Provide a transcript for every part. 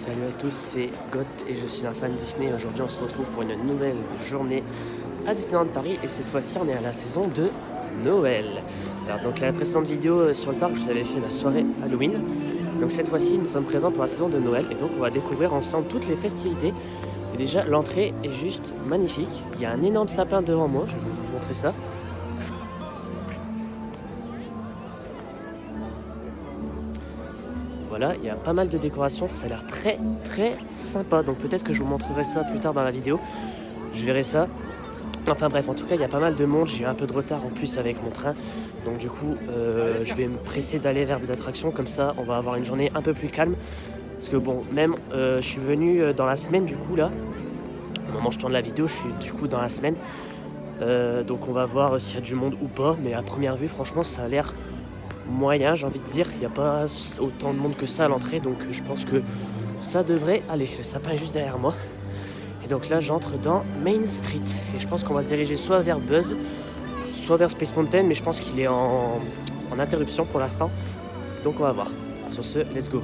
Salut à tous, c'est Goth et je suis un fan Disney. Aujourd'hui on se retrouve pour une nouvelle journée à Disneyland Paris et cette fois-ci on est à la saison de Noël. Alors donc la précédente vidéo sur le parc je vous avais fait la soirée Halloween. Donc cette fois-ci nous sommes présents pour la saison de Noël et donc on va découvrir ensemble toutes les festivités. Et déjà l'entrée est juste magnifique. Il y a un énorme sapin devant moi, je vais vous montrer ça. Voilà, il y a pas mal de décorations, ça a l'air très sympa. Donc peut-être que je vous montrerai ça plus tard dans la vidéo. Je verrai ça. Enfin bref, en tout cas, il y a pas mal de monde. J'ai eu un peu de retard en plus avec mon train. Donc du coup, je vais me presser d'aller vers des attractions. Comme ça, on va avoir une journée un peu plus calme. Parce que bon, même, je suis venu dans la semaine du coup là. Au moment où je tourne la vidéo, je suis du coup dans la semaine. Donc on va voir s'il y a du monde ou pas. Mais à première vue, franchement, ça a l'air moyen, j'ai envie de dire. Il n'y a pas autant de monde que ça à l'entrée, donc je pense que ça devrait aller. Le sapin est juste derrière moi. Et donc là, j'entre dans Main Street. Et je pense qu'on va se diriger soit vers Buzz, soit vers Space Mountain, mais je pense qu'il est en interruption pour l'instant. Donc on va voir. Sur ce, let's go.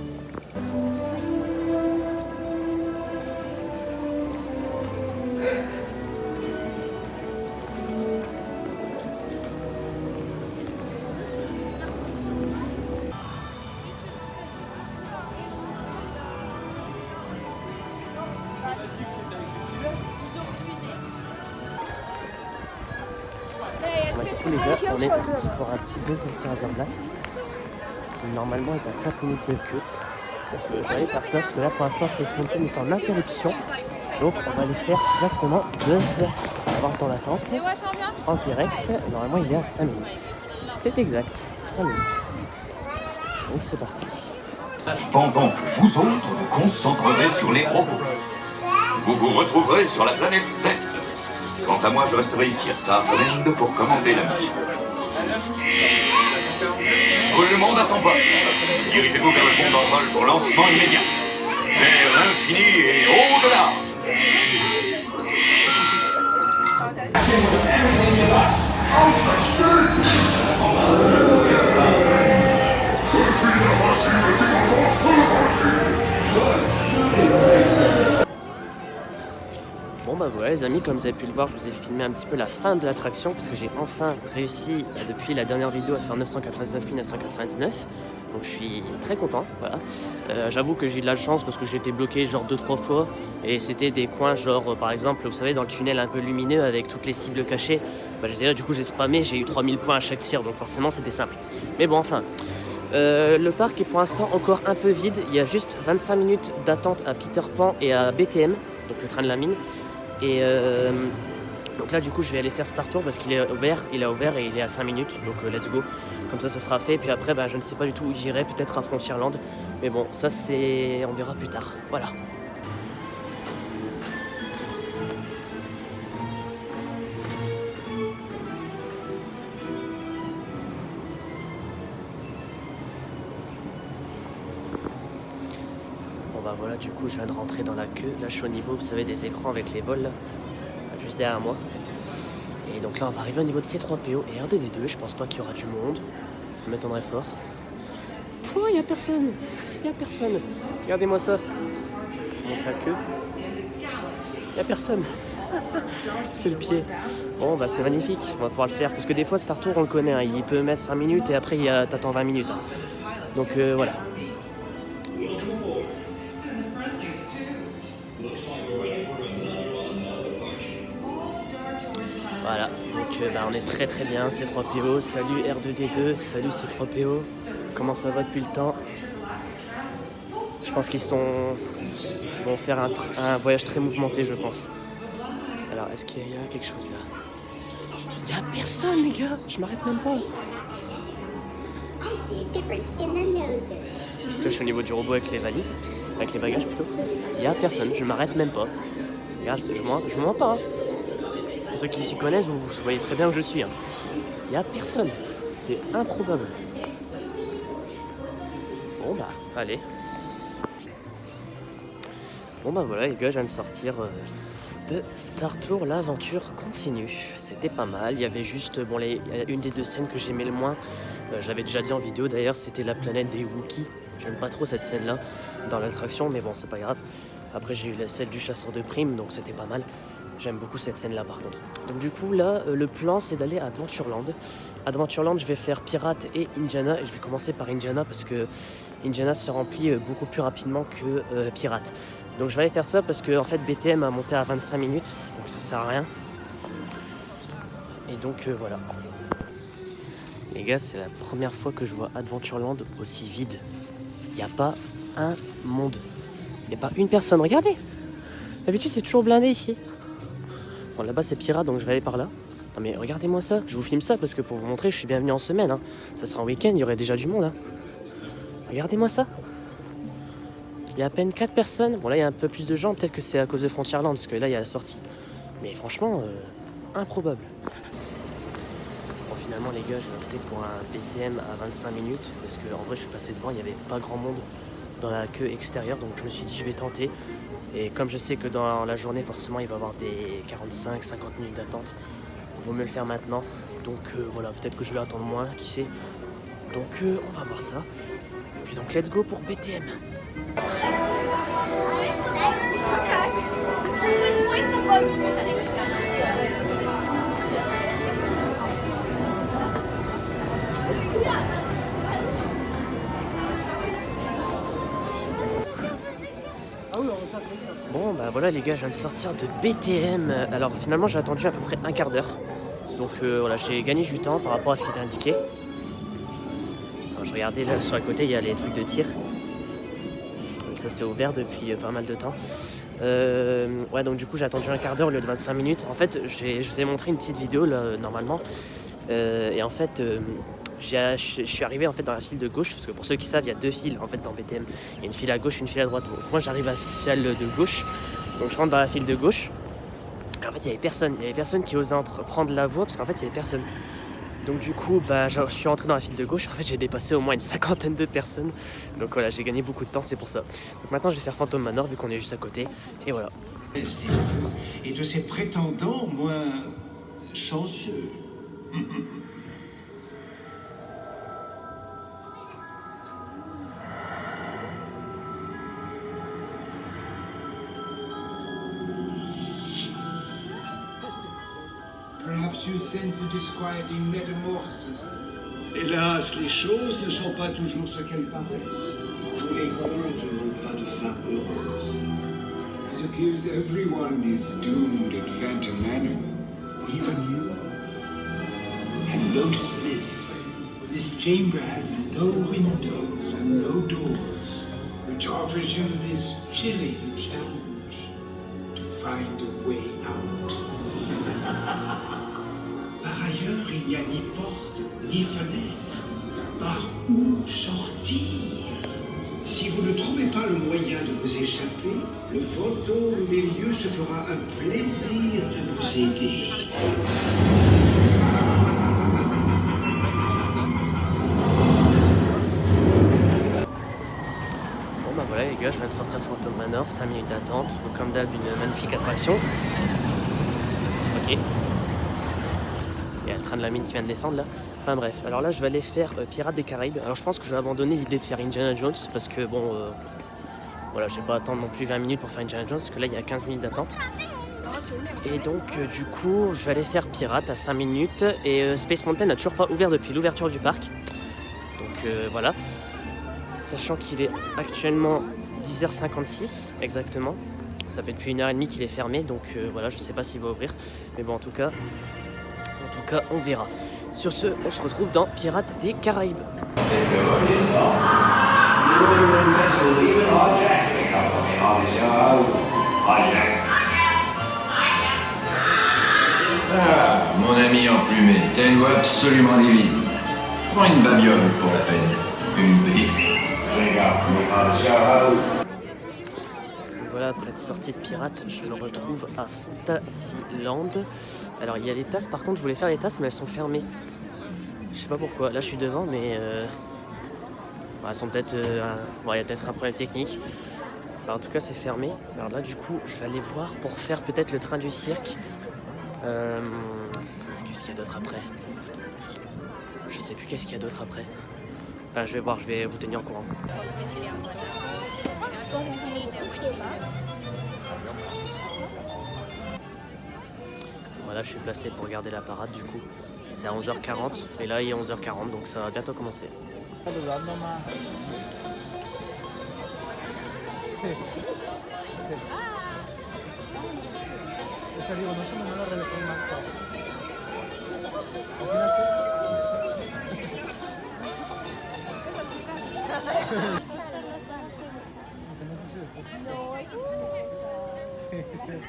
Tous les gars, on est parti pour un petit Buzz Lightyear Blast qui normalement est à 5 minutes de queue. Donc j'allais faire ça parce que là pour l'instant Space Mountain est en interruption. Donc on va aller faire exactement Buzz avoir dans l'attente en direct. Normalement il est à 5 minutes. C'est exact, 5 minutes. Donc c'est parti. Pendant que vous autres vous concentrerez sur les robots, vous vous retrouverez sur la planète Z. Quant à moi, je resterai ici à Starland pour commander la mission. Tout le monde à son poste. Dirigez-vous vers le pont d'envol pour lancement immédiat. Vers l'infini et au-delà. Bon bah voilà les amis, comme vous avez pu le voir, je vous ai filmé un petit peu la fin de l'attraction parce que j'ai enfin réussi depuis la dernière vidéo à faire 999 999. Donc je suis très content, voilà. J'avoue que j'ai eu de la chance parce que j'ai été bloqué genre 2-3 fois et c'était des coins genre par exemple, vous savez, dans le tunnel un peu lumineux avec toutes les cibles cachées. Bah, du coup j'ai spammé, j'ai eu 3000 points à chaque tir, donc forcément c'était simple. Mais bon enfin, le parc est pour l'instant encore un peu vide. Il y a juste 25 minutes d'attente à Peter Pan et à BTM, donc le train de la mine. Et donc là du coup je vais aller faire Star Tour parce qu'il est ouvert, et il est à 5 minutes, donc let's go. Comme ça sera fait, puis après je ne sais pas du tout où j'irai, peut-être à Frontierland. Mais bon, ça c'est... on verra plus tard, voilà. Bon bah voilà, du coup je viens de rentrer dans la queue. Là je suis au niveau, vous savez, des écrans avec les vols là, juste derrière moi. Et donc là on va arriver au niveau de C3PO et R2D2. Je pense pas qu'il y aura du monde, ça m'étonnerait fort. Pouah, il y a personne, regardez-moi ça. Je montre la queue, il y a personne. C'est le pied. Bon bah c'est magnifique, on va pouvoir le faire parce que des fois Star Tour on le connaît, hein. Il peut mettre 5 minutes et après t'attends 20 minutes, hein. Donc voilà. Voilà, donc on est très bien, C3PO, salut R2D2, salut C3PO, comment ça va depuis le temps? Je pense qu'ils vont faire un voyage très mouvementé, je pense. Alors, est-ce qu'il y a quelque chose là? Il y a personne les gars, je m'arrête même pas. Là, je suis au niveau du robot avec les valises, avec les bagages plutôt. Il y a personne, je m'arrête même pas. Regarde, je mens pas, hein. Pour ceux qui s'y connaissent, vous voyez très bien où je suis, hein. Il n'y a personne. C'est improbable. Bon bah, allez. Bon bah voilà les gars, je viens de sortir de Star Tour, l'aventure continue. C'était pas mal, il y avait juste, bon, il y a une des deux scènes que j'aimais le moins, je l'avais déjà dit en vidéo d'ailleurs, c'était la planète des Wookiees. J'aime pas trop cette scène là dans l'attraction, mais bon c'est pas grave. Après j'ai eu celle du chasseur de primes, donc c'était pas mal. J'aime beaucoup cette scène là par contre. Donc du coup là le plan c'est d'aller à Adventureland. Adventureland je vais faire Pirate et Indiana, et je vais commencer par Indiana parce que Indiana se remplit beaucoup plus rapidement que Pirate. Donc je vais aller faire ça parce que en fait BTM a monté à 25 minutes, donc ça sert à rien. Et donc voilà. Les gars, c'est la première fois que je vois Adventureland aussi vide. Il n'y a pas un monde. Il n'y a pas une personne. Regardez. D'habitude, c'est toujours blindé ici. Bon, là-bas, c'est Pirate, donc je vais aller par là. Non mais regardez-moi ça. Je vous filme ça parce que pour vous montrer, je suis bien venu en semaine. Hein. Ça sera en week-end, il y aurait déjà du monde. Hein. Regardez-moi ça. Il y a à peine 4 personnes. Bon, là, il y a un peu plus de gens. Peut-être que c'est à cause de Frontierland, parce que là, il y a la sortie. Mais franchement, improbable. Bon, finalement, les gars, j'ai opté pour un BTM à 25 minutes. Parce que en vrai, je suis passé devant, il n'y avait pas grand monde dans la queue extérieure. Donc, je me suis dit, je vais tenter. Et comme je sais que dans la journée, forcément, il va y avoir des 45-50 minutes d'attente, il vaut mieux le faire maintenant. Donc, voilà, peut-être que je vais attendre moins, qui sait. Donc, on va voir ça. Et puis, donc, let's go pour BTM. Bon bah voilà les gars, je viens de sortir de BTM. Alors finalement j'ai attendu à peu près un quart d'heure. Donc voilà, j'ai gagné du temps par rapport à ce qui était indiqué. Alors, je regardais là sur le côté, il y a les trucs de tir. Ça c'est ouvert depuis pas mal de temps. Ouais, donc du coup j'ai attendu un quart d'heure au lieu de 25 minutes. En fait je vous ai montré une petite vidéo là normalement. Et en fait je suis arrivé en fait dans la file de gauche, parce que pour ceux qui savent il y a deux files en fait dans BTM. Il y a une file à gauche, une file à droite. Donc, moi j'arrive à celle de gauche, donc je rentre dans la file de gauche. Et en fait il y avait personne qui osait prendre la voie parce qu'en fait il y avait personne. Donc du coup bah, je suis entré dans la file de gauche. En fait j'ai dépassé au moins une cinquantaine de personnes. Donc voilà, j'ai gagné beaucoup de temps, c'est pour ça. Donc maintenant je vais faire Phantom Manor vu qu'on est juste à côté. Et voilà. Et de ces prétendants moins chanceux. Perhaps you sense a disquieting metamorphosis. Hélas, les choses ne sont pas toujours ce qu'elles paraissent. Tous les contes n'ont pas de fin heureuse. It appears everyone is doomed at Phantom Manor. Even you? And notice this. This chamber has no windows and no doors, which offers you this chilling challenge to find a way out. Par ailleurs, il n'y a ni porte, ni fenêtre. Par où sortir? Si vous ne trouvez pas le moyen de vous échapper, le fantôme des lieux se fera un plaisir de vous aider. Bon bah voilà les gars, je viens de sortir de Phantom Manor, 5 minutes d'attente. Donc comme d'hab, une magnifique attraction. Ok. Il y a le train de la mine qui vient de descendre là. Enfin bref, alors là je vais aller faire Pirates des Caraïbes. Alors je pense que je vais abandonner l'idée de faire Indiana Jones parce que bon, voilà, je vais pas attendre non plus 20 minutes pour faire Indiana Jones parce que là il y a 15 minutes d'attente. Et donc du coup je vais aller faire Pirates à 5 minutes et Space Mountain n'a toujours pas ouvert depuis l'ouverture du parc. Donc voilà, sachant qu'il est actuellement 10h56 exactement. Ça fait depuis 1h30 qu'il est fermé, donc voilà, je sais pas s'il va ouvrir. Mais bon en tout cas on verra. Sur ce, on se retrouve dans Pirates des Caraïbes. Ah, mon ami emplumé, t'as une voix absolument livide. Prends une babiole pour la peine. Une petite. Voilà, après être sortie de Pirates, je me retrouve à Fantasyland. Alors il y a les tasses, par contre je voulais faire les tasses mais elles sont fermées. Je sais pas pourquoi, là je suis devant mais elles sont peut-être... il y a peut-être un problème technique. Alors, en tout cas c'est fermé. Alors là du coup je vais aller voir pour faire peut-être le train du cirque. Qu'est-ce qu'il y a d'autre après? Je sais plus qu'est-ce qu'il y a d'autre après. Enfin, je vais voir, je vais vous tenir au courant. Voilà, je suis placé pour regarder la parade du coup. C'est à 11h40 et là il est 11h40 donc ça va bientôt commencer.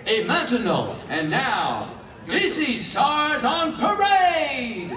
Et maintenant, and now, Disney Stars on Parade!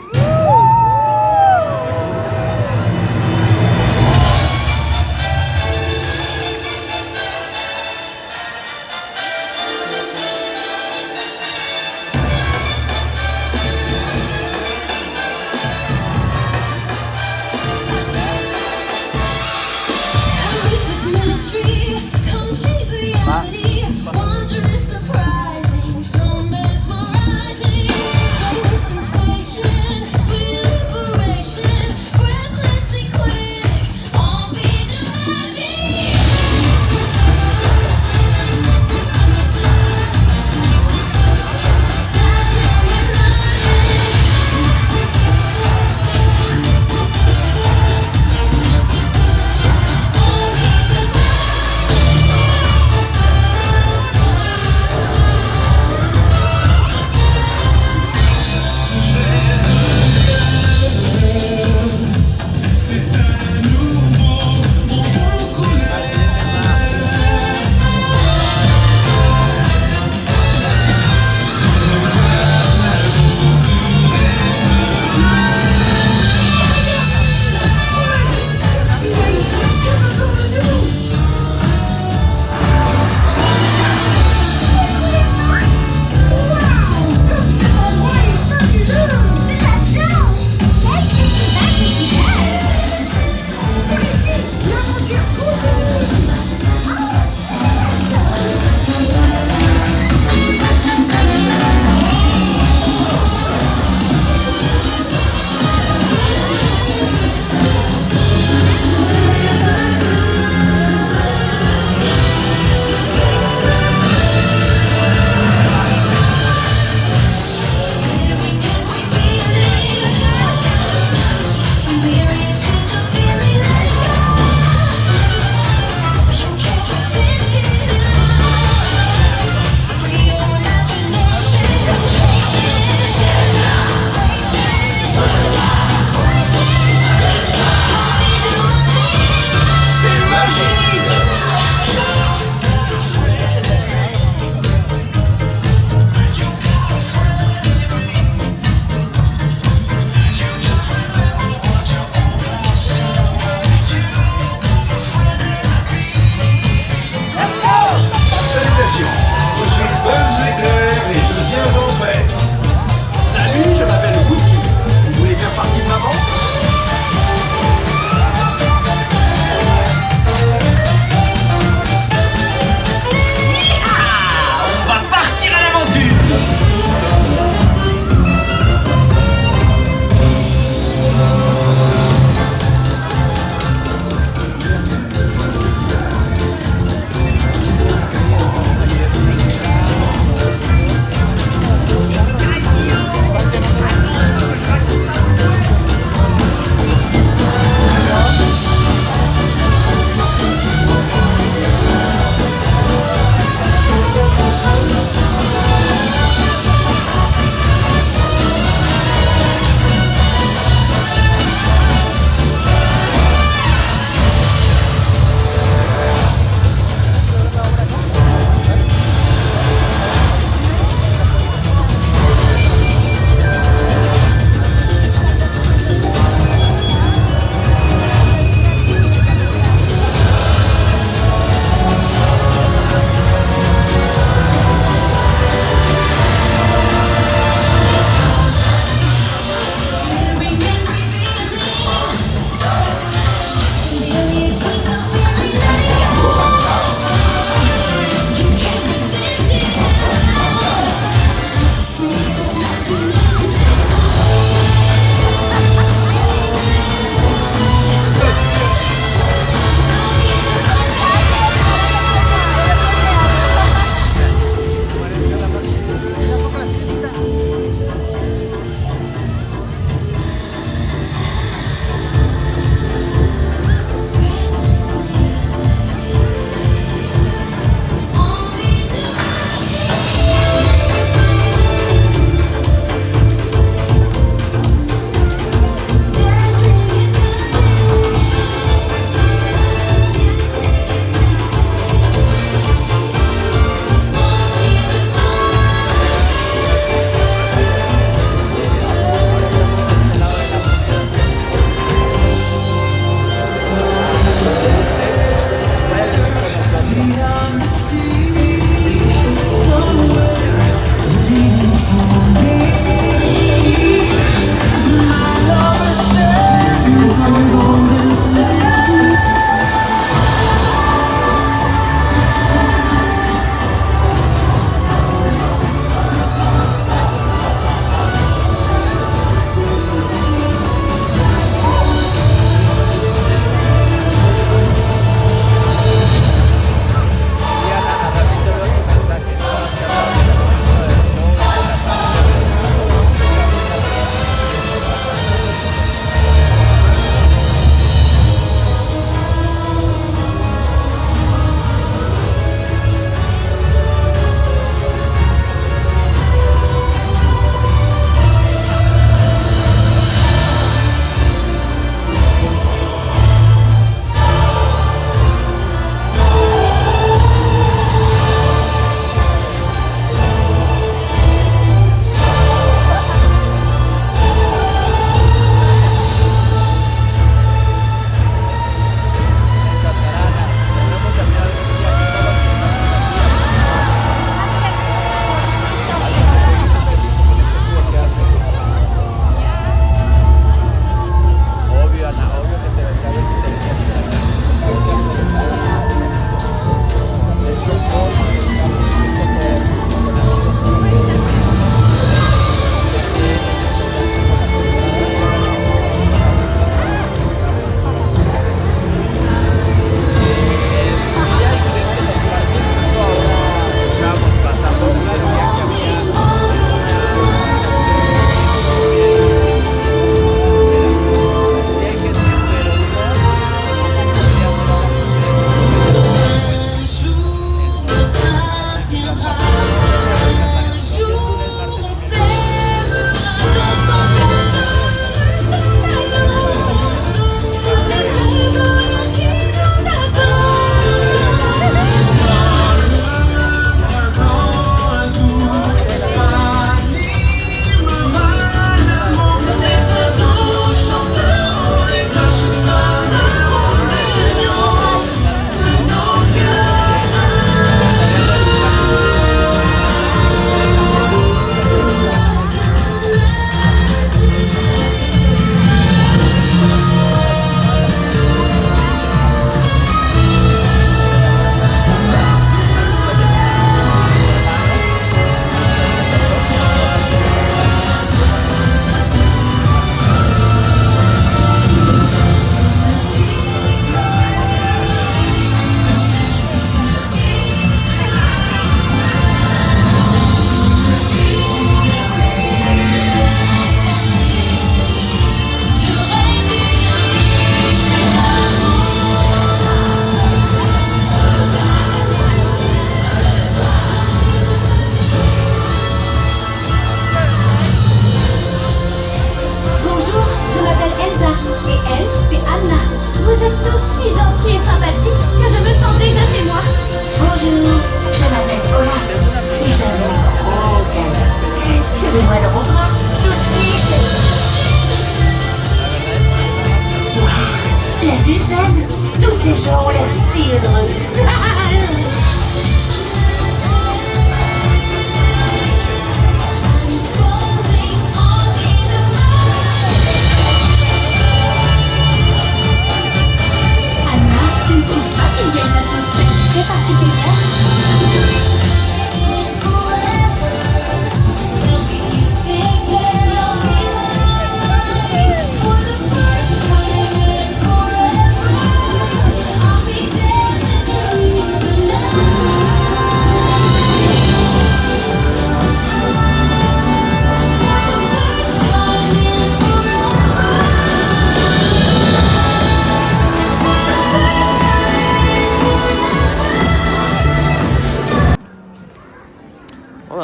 Surprising, so mesmerizing, so sensation.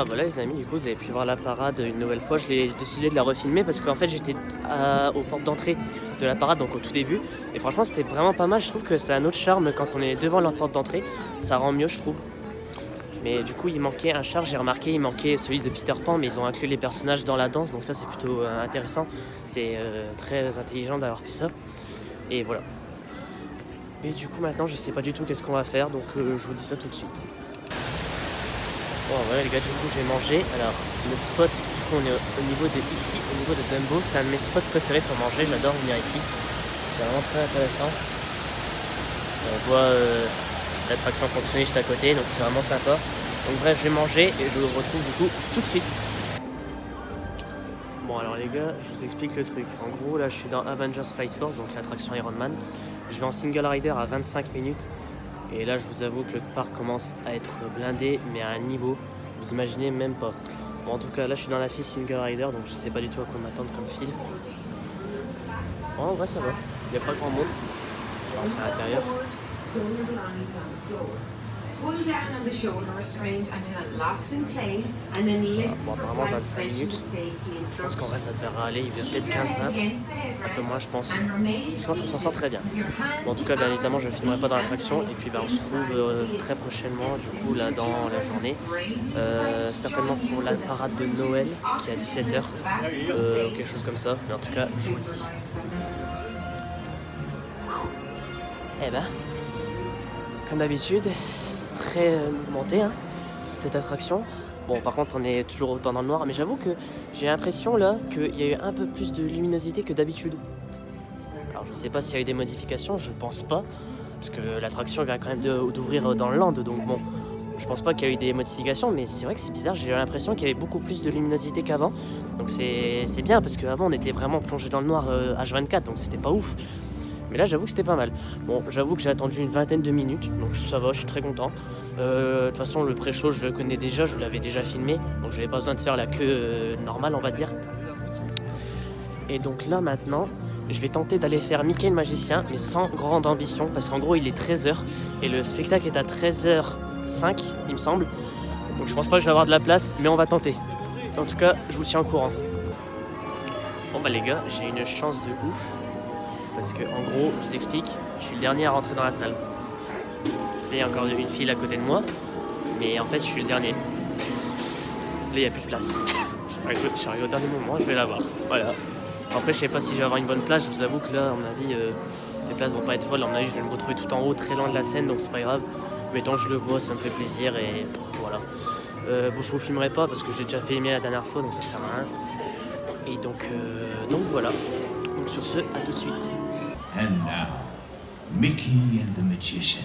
bah voilà les amis, du coup vous avez pu voir la parade une nouvelle fois. Je l'ai décidé de la refilmer parce qu'en fait j'étais aux portes d'entrée de la parade, donc au tout début. Et franchement c'était vraiment pas mal, je trouve que c'est un autre charme quand on est devant la porte d'entrée. Ça rend mieux je trouve. Mais du coup il manquait un char, j'ai remarqué, il manquait celui de Peter Pan, mais ils ont inclus les personnages dans la danse, donc ça c'est plutôt intéressant. C'est très intelligent d'avoir fait ça. Et voilà. Et du coup maintenant je sais pas du tout qu'est-ce qu'on va faire, donc je vous dis ça tout de suite. Bon voilà les gars, du coup j'ai mangé. Alors le spot, du coup on est au niveau de ici, au niveau de Dumbo, c'est un de mes spots préférés pour manger, j'adore venir ici. C'est vraiment très intéressant. On voit l'attraction fonctionner juste à côté, donc c'est vraiment sympa. Donc bref, je vais manger et je vous retrouve du coup tout de suite. Bon alors les gars, je vous explique le truc. En gros là je suis dans Avengers Fight Force, donc l'attraction Iron Man. Je vais en single rider à 25 minutes. Et là je vous avoue que le parc commence à être blindé, mais à un niveau, vous imaginez même pas. Bon en tout cas là je suis dans la file single rider, donc je sais pas du tout à quoi m'attendre comme file. Bon en vrai ça va, il n'y a pas grand monde. Je vais rentrer à l'intérieur. Pull down on the shoulder restraint until it locks in place, and then listen Bon, for apparemment flight 25 special minutes. safety Je pense qu'en vrai ça instructions. devrait aller, il va peut-être 15-20. Un peu moins je pense. Je pense qu'on s'en sort très bien. Bon, en tout cas bien évidemment je ne filmerai pas dans l'attraction. Et puis on se retrouve très prochainement du coup là dans la journée. Certainement pour la parade de Noël qui est à 17h. Quelque chose comme ça. Mais en tout cas je vous dis. Eh ben, comme d'habitude, très mouvementé hein, cette attraction. Bon par contre on est toujours autant dans le noir, mais j'avoue que j'ai l'impression là qu'il y a eu un peu plus de luminosité que d'habitude. Alors je sais pas s'il y a eu des modifications, je pense pas, parce que l'attraction vient quand même d'ouvrir dans le land, donc bon, je pense pas qu'il y a eu des modifications, mais c'est vrai que c'est bizarre, j'ai eu l'impression qu'il y avait beaucoup plus de luminosité qu'avant, donc c'est bien, parce qu'avant on était vraiment plongé dans le noir H24, donc c'était pas ouf. Mais là j'avoue que c'était pas mal. Bon j'avoue que j'ai attendu une vingtaine de minutes, donc ça va, je suis très content. De toute façon le pré-show je le connais déjà, je l'avais déjà filmé, donc j'avais pas besoin de faire la queue normale on va dire. Et donc là maintenant, je vais tenter d'aller faire Mickey le magicien, mais sans grande ambition, parce qu'en gros il est 13h, et le spectacle est à 13h05 il me semble. Donc je pense pas que je vais avoir de la place, mais on va tenter. En tout cas je vous tiens au courant. Bon bah les gars, j'ai une chance de ouf. Parce que en gros, je vous explique, je suis le dernier à rentrer dans la salle. Il y a encore une file à côté de moi, mais en fait je suis le dernier. Là il n'y a plus de place. Je suis arrivé au dernier moment, je vais l'avoir. Voilà. Après je sais pas si je vais avoir une bonne place, je vous avoue que là à mon avis les places vont pas être folles. À mon avis je vais me retrouver tout en haut, très loin de la scène, donc c'est pas grave. Mais tant que je le vois, ça me fait plaisir et voilà. Bon je vous filmerai pas parce que je l'ai déjà filmé la dernière fois, donc ça sert à rien. Et donc voilà. Donc sur ce, à tout de suite. And now, Mickey and the Magician.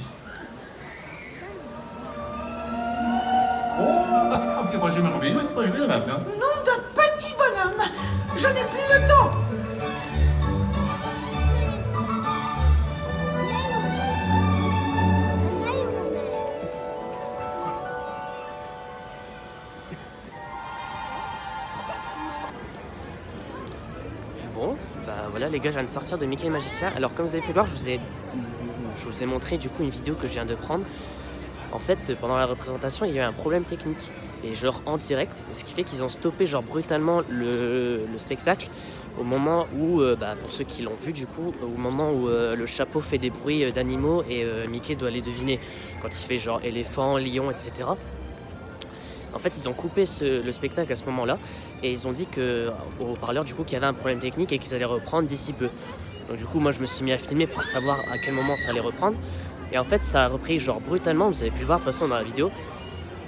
Nom d'un petit bonhomme, je n'ai plus le temps. Bon, bah voilà les gars, je viens de sortir de Mickey le magicien. Alors comme vous avez pu le voir, je vous ai montré du coup une vidéo que je viens de prendre. En fait, pendant la représentation, il y a eu un problème technique, et genre en direct, ce qui fait qu'ils ont stoppé genre brutalement le spectacle au moment où, pour ceux qui l'ont vu du coup, au moment où le chapeau fait des bruits d'animaux et Mickey doit les deviner, quand il fait genre éléphant, lion, etc. En fait, ils ont coupé le spectacle à ce moment-là, et ils ont dit au haut-parleur du coup qu'il y avait un problème technique et qu'ils allaient reprendre d'ici peu. Donc du coup, moi je me suis mis à filmer pour savoir à quel moment ça allait reprendre. Et en fait ça a repris genre brutalement, vous avez pu le voir de toute façon dans la vidéo.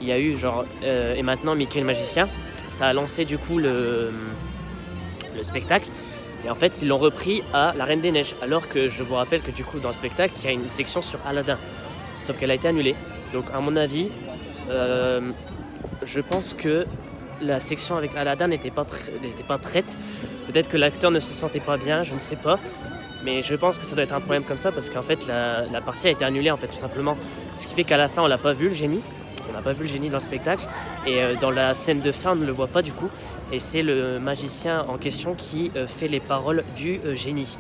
Il y a eu genre et maintenant Mickey le magicien, ça a lancé du coup le spectacle. Et en fait ils l'ont repris à la Reine des Neiges, alors que je vous rappelle que du coup dans le spectacle il y a une section sur Aladdin, sauf qu'elle a été annulée. Donc à mon avis je pense que la section avec Aladdin n'était pas prête. Peut-être que l'acteur ne se sentait pas bien, je ne sais pas. Mais je pense que ça doit être un problème comme ça, parce qu'en fait la partie a été annulée en fait tout simplement. Ce qui fait qu'à la fin on n'a pas vu le génie. On n'a pas vu le génie dans le spectacle. Et dans la scène de fin on ne le voit pas du coup. Et c'est le magicien en question qui fait les paroles du génie.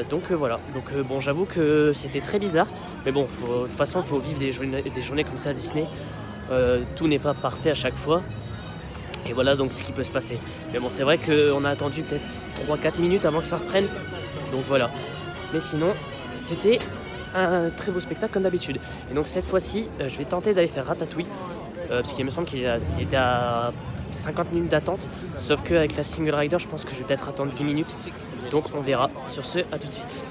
Donc voilà. Donc bon, j'avoue que c'était très bizarre. Mais bon, de toute façon il faut vivre des journées comme ça à Disney. tout n'est pas parfait à chaque fois. Et voilà donc ce qui peut se passer. Mais bon, c'est vrai qu'on a attendu peut-être 3-4 minutes avant que ça reprenne. Donc voilà. Mais sinon, c'était un très beau spectacle comme d'habitude. Et donc cette fois-ci, je vais tenter d'aller faire Ratatouille. Parce qu'il me semble qu'il était à 50 minutes d'attente. Sauf qu'avec la Single Rider, je pense que je vais peut-être attendre 10 minutes. Donc on verra. Sur ce, à tout de suite.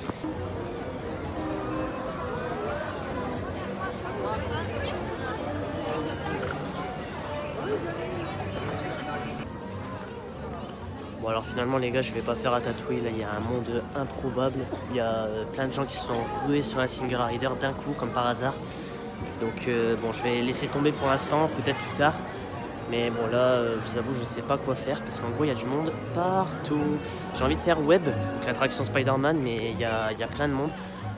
Bon alors finalement les gars, je vais pas faire Ratatouille, là il y a un monde improbable. Il y a plein de gens qui se sont rués sur la Single Rider d'un coup comme par hasard. Donc bon, je vais laisser tomber pour l'instant, peut-être plus tard. Mais bon là, je vous avoue, je sais pas quoi faire parce qu'en gros il y a du monde partout. J'ai envie de faire Web, donc l'attraction Spider-Man, mais il y a plein de monde.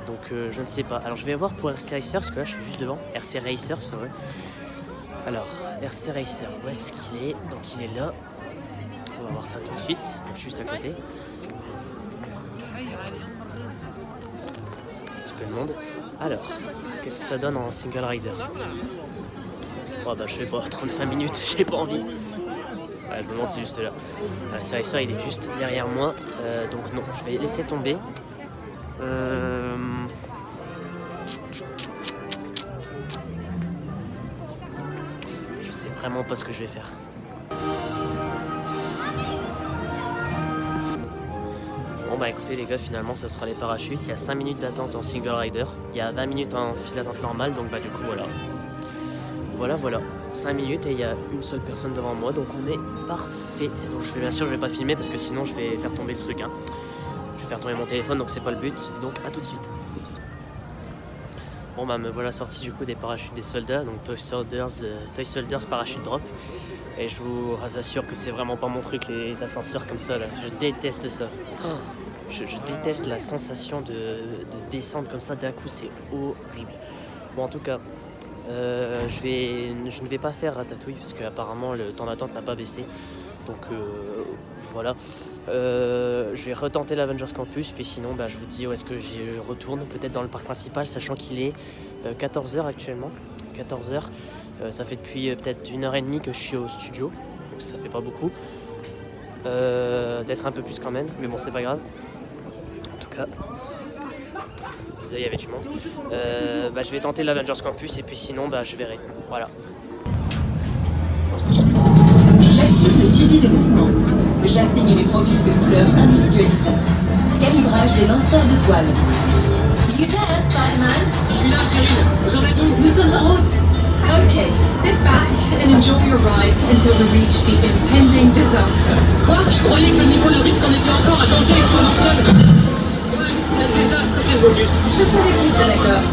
Donc je ne sais pas. Alors je vais voir pour RC Racer, parce que là je suis juste devant. RC Racer, c'est vrai. Alors, RC Racer, où est-ce qu'il est? Donc il est là. On va voir ça tout de suite, donc juste à côté. Un petit peu de monde. Alors, qu'est-ce que ça donne en Single Rider? Oh bah je fais pas 35 minutes, j'ai pas envie. Ouais, le moment c'est juste là. RC Racer il est juste derrière moi, donc non, je vais laisser tomber. Je sais vraiment pas ce que je vais faire. Bon bah écoutez les gars, finalement ça sera les parachutes. Il y a 5 minutes d'attente en Single Rider. Il y a 20 minutes en file d'attente normale, donc bah du coup voilà. Voilà. 5 minutes et il y a une seule personne devant moi, donc on est parfait. Donc je vais bien sûr je vais pas filmer parce que sinon je vais faire tomber le truc. Je vais faire tomber mon téléphone, donc c'est pas le but. Donc à tout de suite. Bon bah me voilà sorti du coup des parachutes des soldats, donc Toy Soldiers Parachute Drop. Et je vous assure que c'est vraiment pas mon truc les ascenseurs comme ça là. Je déteste ça. Je déteste la sensation de descendre comme ça d'un coup, c'est horrible. Bon en tout cas, je ne vais pas faire Ratatouille parce qu'apparemment le temps d'attente n'a pas baissé. Donc voilà. Je vais retenter l'Avengers Campus, puis sinon bah, je vous dis où est-ce que j'y retourne, peut-être dans le parc principal, sachant qu'il est 14h actuellement. 14h. Ça fait depuis peut-être 1h30 que je suis au studio, donc ça fait pas beaucoup. D'être un peu plus quand même, mais bon c'est pas grave. En tout cas, désolé, il y avait du monde. Bah, je vais tenter l'Avengers Campus et puis sinon bah, je verrai. Voilà. J'active le suivi de mouvement. J'assigne les profils de couleurs individualisés. Calibrage des lanceurs d'étoiles. You there, Spider-Man? Je suis là, Cyril. Vous aurez tout. Nous sommes en route. Okay, sit back and enjoy your ride until we reach the impending disaster. Quoi? Je croyais que le niveau de risque en était encore à danger exponentiel. Ouais, le désastre, c'est le mot juste. Je savais que tu serais d'accord.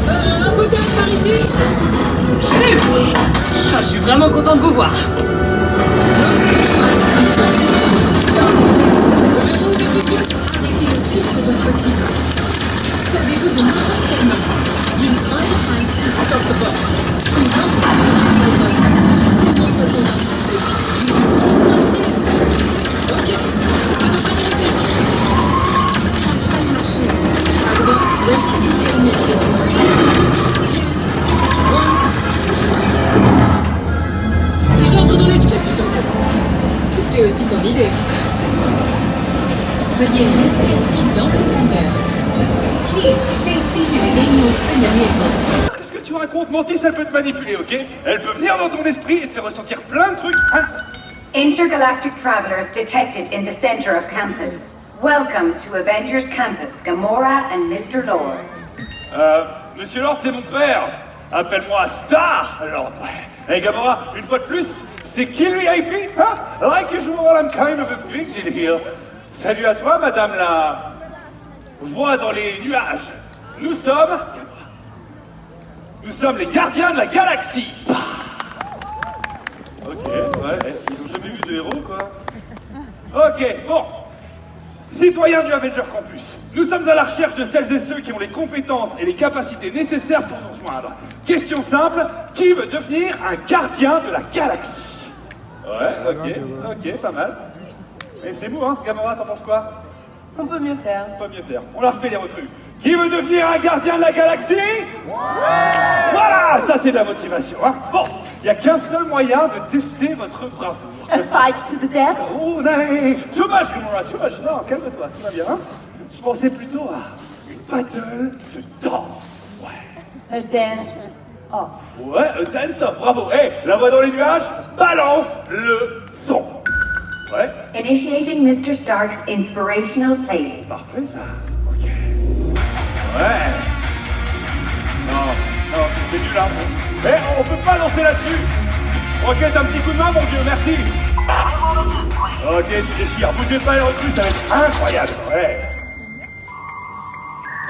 Un bouteille par ici. Je suis vraiment content de vous voir. Savez-vous de n'importe quelle main d'une underhand stop the box. Ils entrent dans les pièces, ils sont. C'était aussi ton idée. Veuillez rester assis dans le slinger. Please stay seated in your slinger vehicle. Qu'est-ce que tu racontes? Mantis, elle peut te manipuler, ok? Elle peut venir dans ton esprit et te faire ressentir plein de trucs, hein? Intergalactic travelers detected in the center of campus. Welcome to Avengers Campus, Gamora and Mr. Lord. Monsieur Lord, c'est mon père. Appelle-moi Star, Lord. Hey, Gamora, une fois de plus, c'est qui le VIP, hein? Like usual, I'm kind of a big deal here. Salut à toi, madame la voix dans les nuages. Nous sommes les gardiens de la galaxie. Ok, ouais, ils ont jamais vu de héros, quoi. Ok, bon. Citoyens du Avenger Campus, nous sommes à la recherche de celles et ceux qui ont les compétences et les capacités nécessaires pour nous rejoindre. Question simple, qui veut devenir un gardien de la galaxie? Ouais, ok, pas mal. Mais c'est mou, hein, Gamora, t'en penses quoi? On peut mieux faire. On peut mieux faire. On la refait, les recrues. Qui veut devenir un gardien de la galaxie? Voilà, ça c'est de la motivation, hein. Bon, il n'y a qu'un seul moyen de tester votre bravoure. A fight to the death? Oh, non, too much, Gamora, too much. Non, calme-toi, tout va bien, hein. Je pensais plutôt à une battle de danse. Ouais. A dance off. Ouais, a dance off, bravo. Hé, la voix dans les nuages, balance le son. Ouais. Initiating Mr. Stark's inspirational playlist. Parfait, ça. Ok. Ouais. Non, c'est nul, hein. Mais on peut pas lancer là-dessus. Ok, t'as un petit coup de main, mon vieux, merci. Ok, tu déchires. Bougez pas les recrues, ça va être incroyable. Ouais.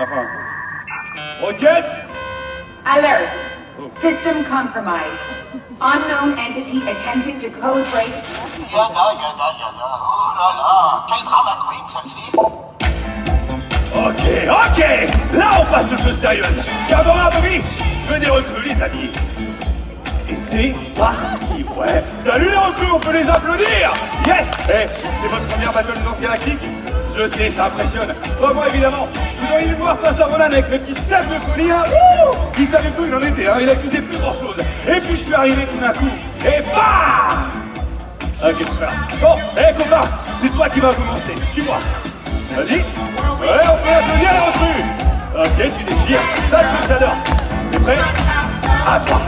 Enfin. Rocket. Alert! System compromised. Unknown entity attempting to code break. Yada, yada, yada. Oh là là, quel drama queen, celle-ci. Ok. Là, on passe aux choses sérieuses. Gamora, Bobby, je veux des recrues, les amis. Et c'est parti, ouais. Salut les recrues, on peut les applaudir. Yes. C'est votre première battle de danse galactique? Je sais, ça impressionne. Pas moi, évidemment. Vous auriez dû me voir face à Ronan avec le petit step de folie, hein. Il savait plus où il en était, hein. Il accusait plus grand-chose. Et puis je suis arrivé tout d'un coup. Et bam. Ok, super. Bon, copain, c'est toi qui vas commencer. Suis-moi. Vas-y. Ouais, on peut applaudir les recrues. Ok, tu déchires. Tac, j'adore. T'es prêt? À toi.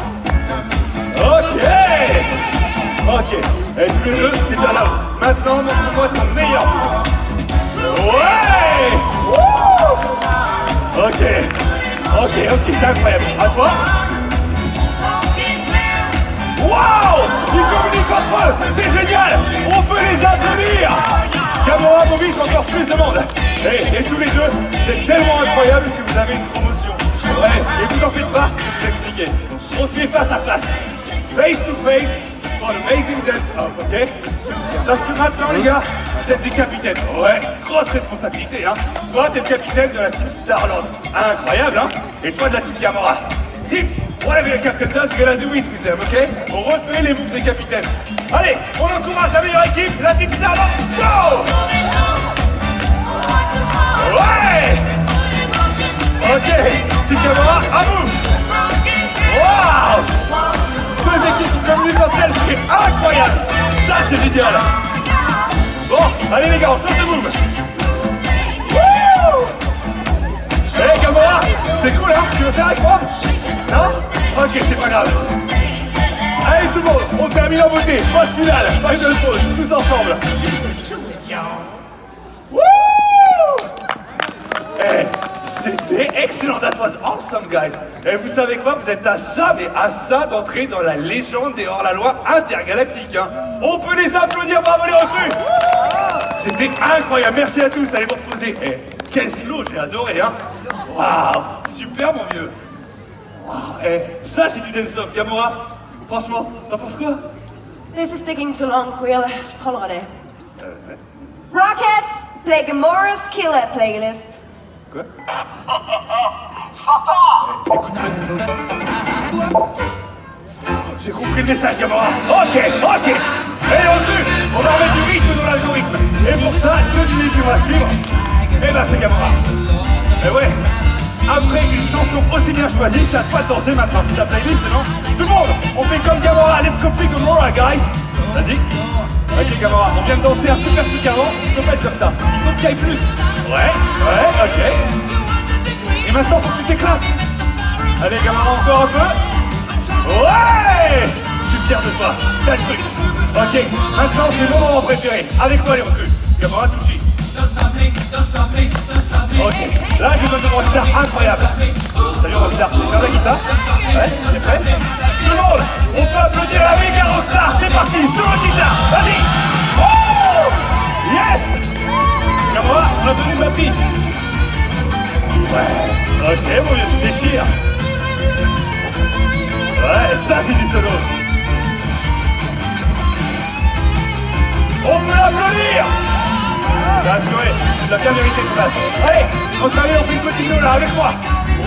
Ok. Et tous les deux, c'est bien là-haut. Maintenant, montre-moi ton meilleur point. Ouais. Ok, c'est incroyable. À toi. Waouh. Ils communiquent entre eux. C'est génial. On peut les applaudir. Gamora, Bobby, encore plus de monde. Et tous les deux, c'est tellement incroyable que vous avez une promotion. Ouais, et vous en faites pas, je vais expliquer. On se met face à face. Face to face for an amazing dance-off, ok? Parce que maintenant, les gars, vous êtes des capitaines. Ouais, grosse responsabilité, hein. Toi, t'es le capitaine de la team Star-Lord. Incroyable, hein? Et toi, de la team Gamora. Tips, whatever your captain does, you're gonna do it with them, ok? On refait les moves des capitaines. Allez, on encourage la meilleure équipe, la team Star-Lord. Go! Ouais! Ok, team Gamora, à vous! Waouh! Deux équipes qui communiquent entre elles, c'est incroyable! Ça, c'est génial! Bon, allez les gars, on change de move! Wouh! Hey Gamora, c'est cool hein? Tu veux faire avec moi? Non? Ok, c'est pas grave. Allez tout le monde, on termine en beauté, phase finale, final pause, tous ensemble. Wouh! Hey, c'était excellent, that was awesome guys. Et vous savez quoi? Vous êtes à ça, mais à ça d'entrer dans la légende des hors-la-loi intergalactiques. Hein. On peut les applaudir, bravo les recrues! C'était incroyable, merci à tous, allez vous reposer. Hey, quel slow, j'ai adoré hein! Waouh! Super mon vieux! Wow. Hey, ça c'est du dance-off, Gamora! Franchement, t'en penses quoi? This is taking too long, Quill. Je prends le relais. Rockets, play Gamora's Killer playlist. Quoi? J'ai compris le message, Gamora. Ok. Et recrue, on va remettre du rythme dans l'algorithme. Et pour ça, devinez qui va suivre. Eh ben c'est Gamora. Et ouais, après une chanson aussi bien choisie, c'est à toi de danser maintenant. C'est la playlist, non? Tout le monde, on fait comme Gamora. Let's copy Gamora, guys. Vas-y. Ok, Gamora, on vient de danser un super truc avant. Il faut pas être comme ça. Il faut qu'il y aille plus. Ouais, ok. Et maintenant, faut que tu t'éclates. Allez, Gamora, encore un peu. Ouais! Je suis fier de toi. T'as le truc. Ok, maintenant, c'est mon moment préféré. Avec moi, les recrues. Gamora, tout de suite. Ok, là, je donne un rockstar incroyable. Salut, rockstar. Tu fais la guitare? Ouais, t'es prêt? Tout le monde, on peut applaudir la méga rockstar. C'est parti, sur la guitare. Vas-y! Oh! Yes! Gamora, on a donné une batterie. Ouais, ok, mon vieux, tu déchires. Ouais, ça c'est du solo. On peut l'applaudir. Bien joué, tu as bien mérité ton place. Allez, on s'arrive, on fait une petite note là, avec moi. Oh,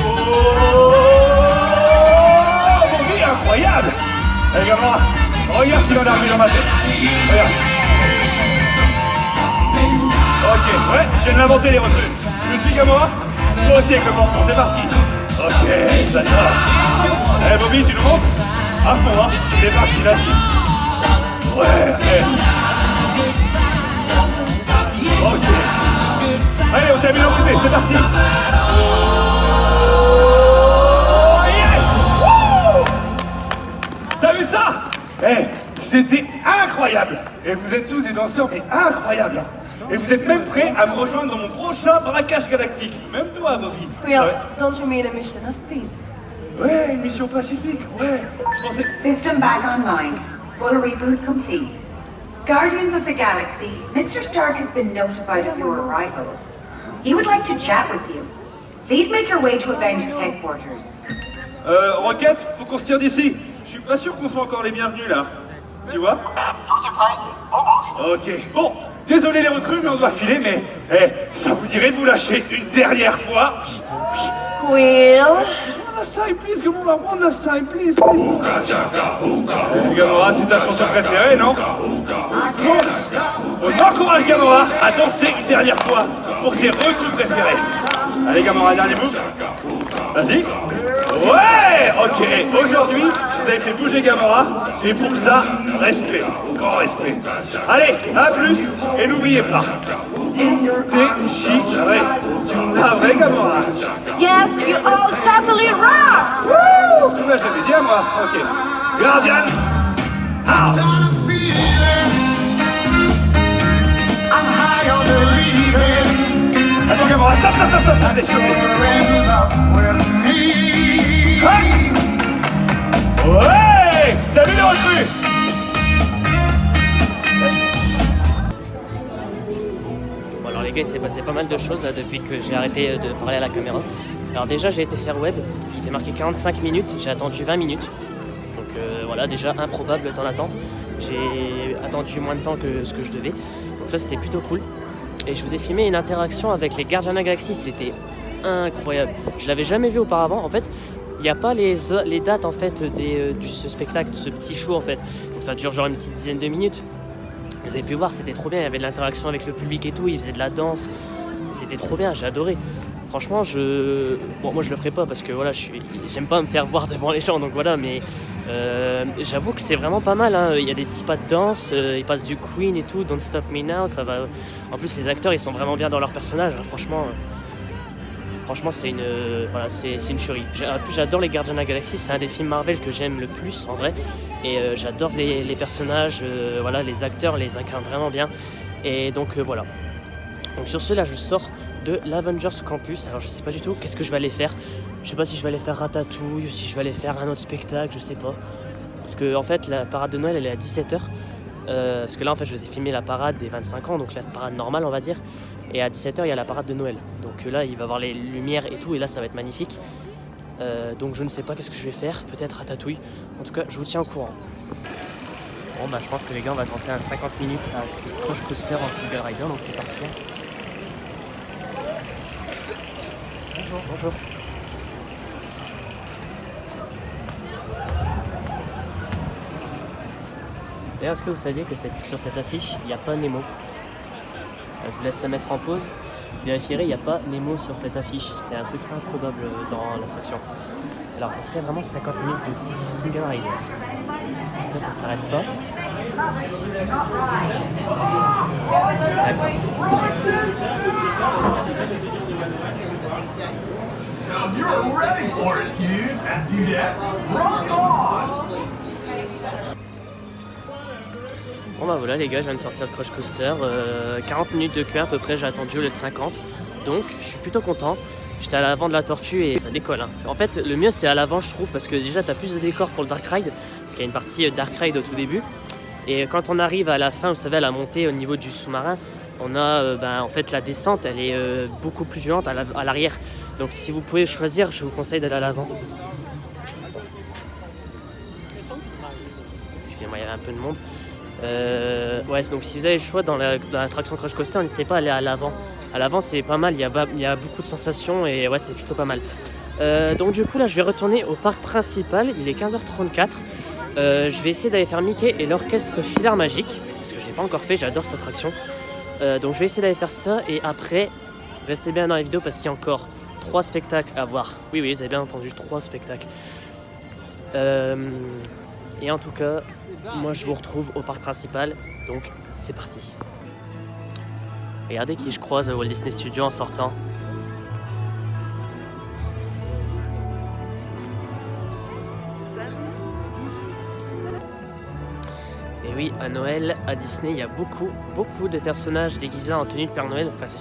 mon vie, incroyable. Allez, Gamora, regarde ce qu'il en a arrivé dans ma tête. Regarde. Ok, ouais, je viens de l'inventer les recrues. Je suis Gamora. Toi aussi avec le morceau, c'est parti. Ok, j'adore. Eh Bobby, tu nous montres? À fond, hein. C'est parti, vas-y. Ouais, ok. Allez, on termine en côté, c'est parti. Oh, yes! Woo! T'as vu ça? Eh, c'était incroyable. Et vous êtes tous des danseurs, mais incroyables. Et vous êtes même prêts à me rejoindre dans mon prochain braquage galactique. Même toi, Bobby. Well, don't you mean a mission of peace? Ouais, une mission pacifique, ouais. Je pensais... System back online. Full reboot complete. Guardians of the Galaxy, Mr. Stark has been notified of your arrival. He would like to chat with you. Please make your way to Avengers Headquarters. Rocket, faut qu'on se tire d'ici. Je suis pas sûr qu'on soit encore les bienvenus, là. Tu vois? Tout est prêt, on bouge. Ok, bon. Désolé les recrues, mais on doit filer, mais... ça vous dirait de vous lâcher une dernière fois? Will? One last time, please, Gamora, one last time, please, please. Gamora, c'est ta chanson préférée, non? On encourage Gamora à danser une dernière fois pour ses recrues préférées. Allez Gamora, dernier move. Vas-y. Ouais, ok. Aujourd'hui, vous avez fait bouger Gamora, et pour ça, respect, grand respect. Allez, à plus, et n'oubliez pas, déchirez la vraie Gamora. Yes, you all totally rocked! Woo! Tout là, je l'avais dit à moi. Ok. Guardians, out. Attends Gamora, stop. Allez, stop. Ouais! Salut les recrues! Bon alors les gars, il s'est passé pas mal de choses là depuis que j'ai arrêté de parler à la caméra. Alors déjà j'ai été faire web, il était marqué 45 minutes, j'ai attendu 20 minutes. Donc voilà, déjà improbable le temps d'attente. J'ai attendu moins de temps que ce que je devais. Donc ça c'était plutôt cool. Et je vous ai filmé une interaction avec les Guardians of the Galaxy, c'était incroyable. Je l'avais jamais vu auparavant en fait. Il n'y a pas les dates en fait de ce spectacle, de ce petit show en fait. Donc ça dure genre une petite dizaine de minutes. Vous avez pu voir, c'était trop bien, il y avait de l'interaction avec le public et tout, ils faisaient de la danse. C'était trop bien, j'ai adoré. Franchement, bon, moi je le ferai pas parce que voilà, j'aime pas me faire voir devant les gens, donc voilà, mais j'avoue que c'est vraiment pas mal, hein. Il y a des petits pas de danse, ils passent du Queen et tout, Don't Stop Me Now, ça va. En plus les acteurs ils sont vraiment bien dans leur personnage, hein, franchement. Franchement, c'est une tuerie. En plus, j'adore les Guardians of the Galaxy. C'est un des films Marvel que j'aime le plus, en vrai. Et j'adore les personnages, voilà, les acteurs les incarnent vraiment bien. Et donc, voilà. Donc, sur ce, là, je sors de l'Avengers Campus. Alors, je sais pas du tout qu'est-ce que je vais aller faire. Je sais pas si je vais aller faire Ratatouille ou si je vais aller faire un autre spectacle, je sais pas. Parce que, en fait, la parade de Noël, elle est à 17h. Parce que là, en fait, je vous ai filmé la parade des 25 ans, donc la parade normale, on va dire. Et à 17h, il y a la parade de Noël. Donc là, il va y avoir les lumières et tout, et là, ça va être magnifique. Donc je ne sais pas qu'est-ce que je vais faire, peut-être Ratatouille. En tout cas, je vous tiens au courant. Bon, bah je pense que les gars, on va tenter un 50 minutes à Crush Coaster en Single Rider, donc c'est parti. Bonjour. D'ailleurs, est-ce que vous saviez que sur cette affiche, il n'y a pas Nemo? Je vous laisse la mettre en pause. Vérifierez, il n'y a pas Nemo sur cette affiche. C'est un truc improbable dans l'attraction. Alors, on serait vraiment 50 minutes de Single Rider. Là, ça ne s'arrête pas. So you're ready for it, dudes and dudettes. Rock on! Bon bah voilà les gars, je viens de sortir de Crush Coaster, 40 minutes de queue à peu près, j'ai attendu au lieu de 50, donc je suis plutôt content. J'étais à l'avant de la tortue et ça décolle, hein. En fait le mieux c'est à l'avant je trouve, parce que déjà t'as plus de décors pour le Dark Ride, parce qu'il y a une partie Dark Ride au tout début, et quand on arrive à la fin, vous savez à la montée au niveau du sous-marin, on a en fait la descente, elle est beaucoup plus violente à l'arrière, donc si vous pouvez choisir, je vous conseille d'aller à l'avant. Excusez-moi, il y avait un peu de monde. Ouais, donc si vous avez le choix dans l'attraction Crush Coaster, n'hésitez pas à aller à l'avant. À l'avant c'est pas mal, il y a beaucoup de sensations et ouais c'est plutôt pas mal. Donc du coup là je vais retourner au parc principal, il est 15h34. Je vais essayer d'aller faire Mickey et l'orchestre Filar Magique, parce que je l'ai pas encore fait, j'adore cette attraction. Donc je vais essayer d'aller faire ça et après, restez bien dans la vidéo parce qu'il y a encore 3 spectacles à voir. Oui, vous avez bien entendu, 3 spectacles. Et en tout cas, moi je vous retrouve au parc principal, donc c'est parti. Regardez qui je croise à Walt Disney Studios en sortant. Et oui, à Noël, à Disney, il y a beaucoup de personnages déguisés en tenue de Père Noël. Enfin, c'est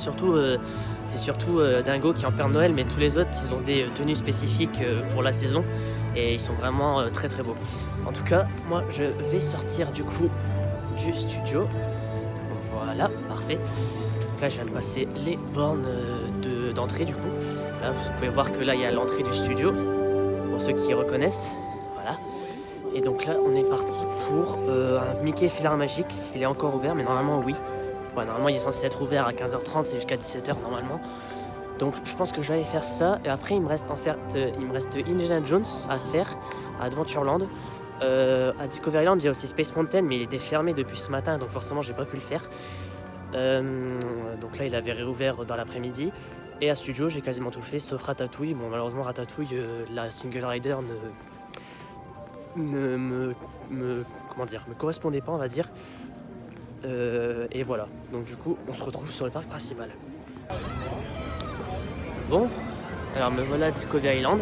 surtout Dingo qui est en Père Noël, mais tous les autres, ils ont des tenues spécifiques pour la saison. Et ils sont vraiment très beaux. En tout cas, moi, je vais sortir du coup du studio. Voilà, parfait. Donc là, je viens de passer les bornes d'entrée du coup. Là, vous pouvez voir que là, il y a l'entrée du studio, pour ceux qui reconnaissent. Voilà. Et donc là, on est parti pour un Mickey Filard Magique, s'il est encore ouvert, mais normalement, oui. Ouais, normalement, il est censé être ouvert à 15h30 et jusqu'à 17h normalement. Donc je pense que je vais aller faire ça. Et après, il me reste Indiana Jones à faire à Adventureland. À Discoveryland, il y a aussi Space Mountain, mais il était fermé depuis ce matin, donc forcément, j'ai pas pu le faire. Donc là, il avait réouvert dans l'après-midi. Et à Studio, j'ai quasiment tout fait, sauf Ratatouille. Bon, malheureusement, Ratatouille, la Single Rider ne me correspondait pas, on va dire. Et voilà. Donc du coup, on se retrouve sur le parc principal. Bon, alors me voilà à Discoveryland.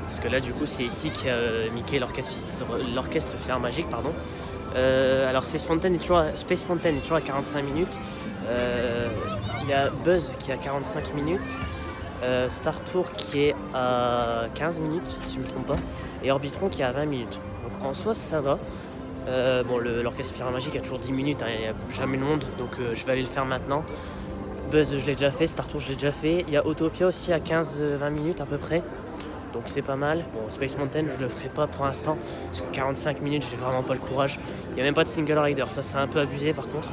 Parce que là, du coup, c'est ici qu'il y a Mickey, l'orchestre Filard Magique, pardon. Alors Space Mountain est toujours à 45 minutes. Il y a Buzz qui est à 45 minutes. Star Tour qui est à 15 minutes, si je ne me trompe pas. Et Orbitron qui est à 20 minutes. Donc en soi, ça va. Bon, l'orchestre Filard Magique a toujours 10 minutes, hein, il n'y a jamais de monde. Donc je vais aller le faire maintenant. Buzz, je l'ai déjà fait. Star Tour, je l'ai déjà fait. Il y a Autopia aussi à 15-20 minutes à peu près. Donc c'est pas mal. Bon, Space Mountain, je le ferai pas pour l'instant. Parce que 45 minutes, j'ai vraiment pas le courage. Il n'y a même pas de Single Rider. Ça, c'est un peu abusé par contre.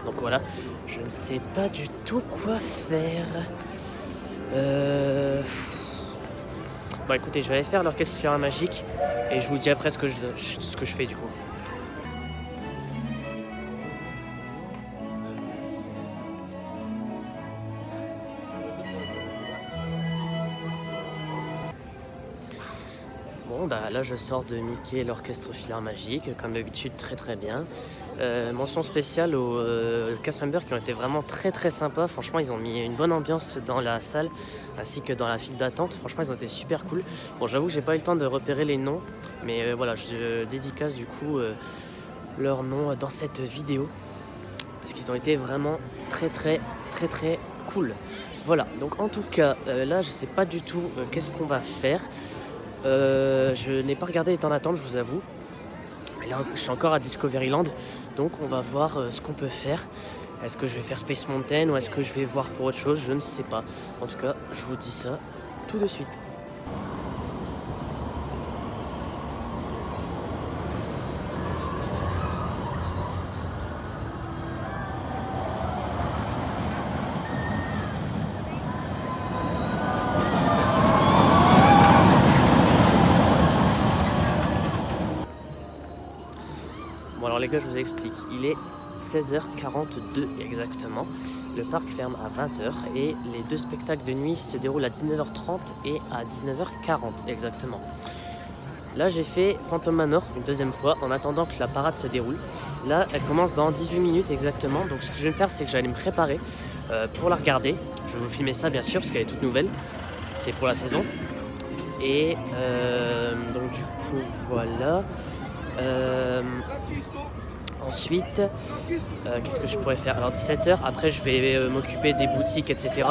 Donc voilà. Je ne sais pas du tout quoi faire. Bon, écoutez, je vais aller faire l'orchestre Filard Magique. Et je vous dis après ce que je fais du coup. Bon, bah là je sors de Mickey, l'orchestre Filard Magique, comme d'habitude très bien. Mention spéciale aux cast members qui ont été vraiment très sympas. Franchement, ils ont mis une bonne ambiance dans la salle ainsi que dans la file d'attente. Franchement, ils ont été super cool. Bon, j'avoue que j'ai pas eu le temps de repérer les noms, mais voilà, je dédicace du coup leurs noms dans cette vidéo parce qu'ils ont été vraiment très cool. Voilà, donc en tout cas, là je sais pas du tout qu'est-ce qu'on va faire. Je n'ai pas regardé les temps d'attente, je vous avoue. Mais là, je suis encore à Discoveryland, donc on va voir ce qu'on peut faire. Est-ce que je vais faire Space Mountain ou est-ce que je vais voir pour autre chose? Je ne sais pas. En tout cas, je vous dis ça tout de suite. Bon alors les gars, je vous explique, il est 16h42 exactement, le parc ferme à 20h et les deux spectacles de nuit se déroulent à 19h30 et à 19h40 exactement. Là j'ai fait Phantom Manor une deuxième fois en attendant que la parade se déroule. Là elle commence dans 18 minutes exactement, donc ce que je vais faire c'est que j'allais me préparer pour la regarder. Je vais vous filmer ça bien sûr parce qu'elle est toute nouvelle, c'est pour la saison. Et donc du coup voilà. Ensuite, qu'est-ce que je pourrais faire? Alors 17h, après je vais m'occuper des boutiques, etc.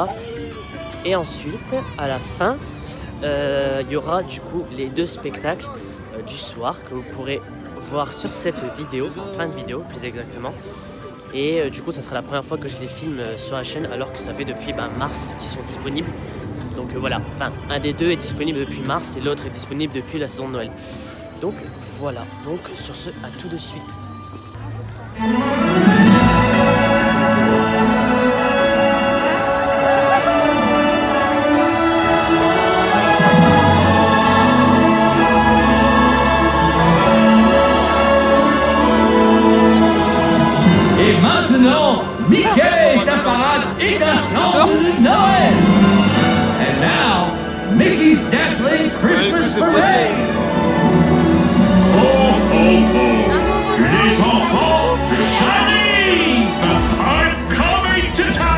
Et ensuite, à la fin, il y aura du coup les deux spectacles du soir que vous pourrez voir sur cette vidéo, en fin de vidéo plus exactement. Et du coup, ça sera la première fois que je les filme sur la chaîne alors que ça fait depuis mars qu'ils sont disponibles. Donc voilà, enfin, un des deux est disponible depuis mars et l'autre est disponible depuis la saison de Noël. Donc voilà, donc sur ce, à tout de suite. Et maintenant, Mickey et sa parade étincelante de Noël! Merry Christmas Parade! Oh, oh, oh! Les enfants, j'arrive! I'm coming to town!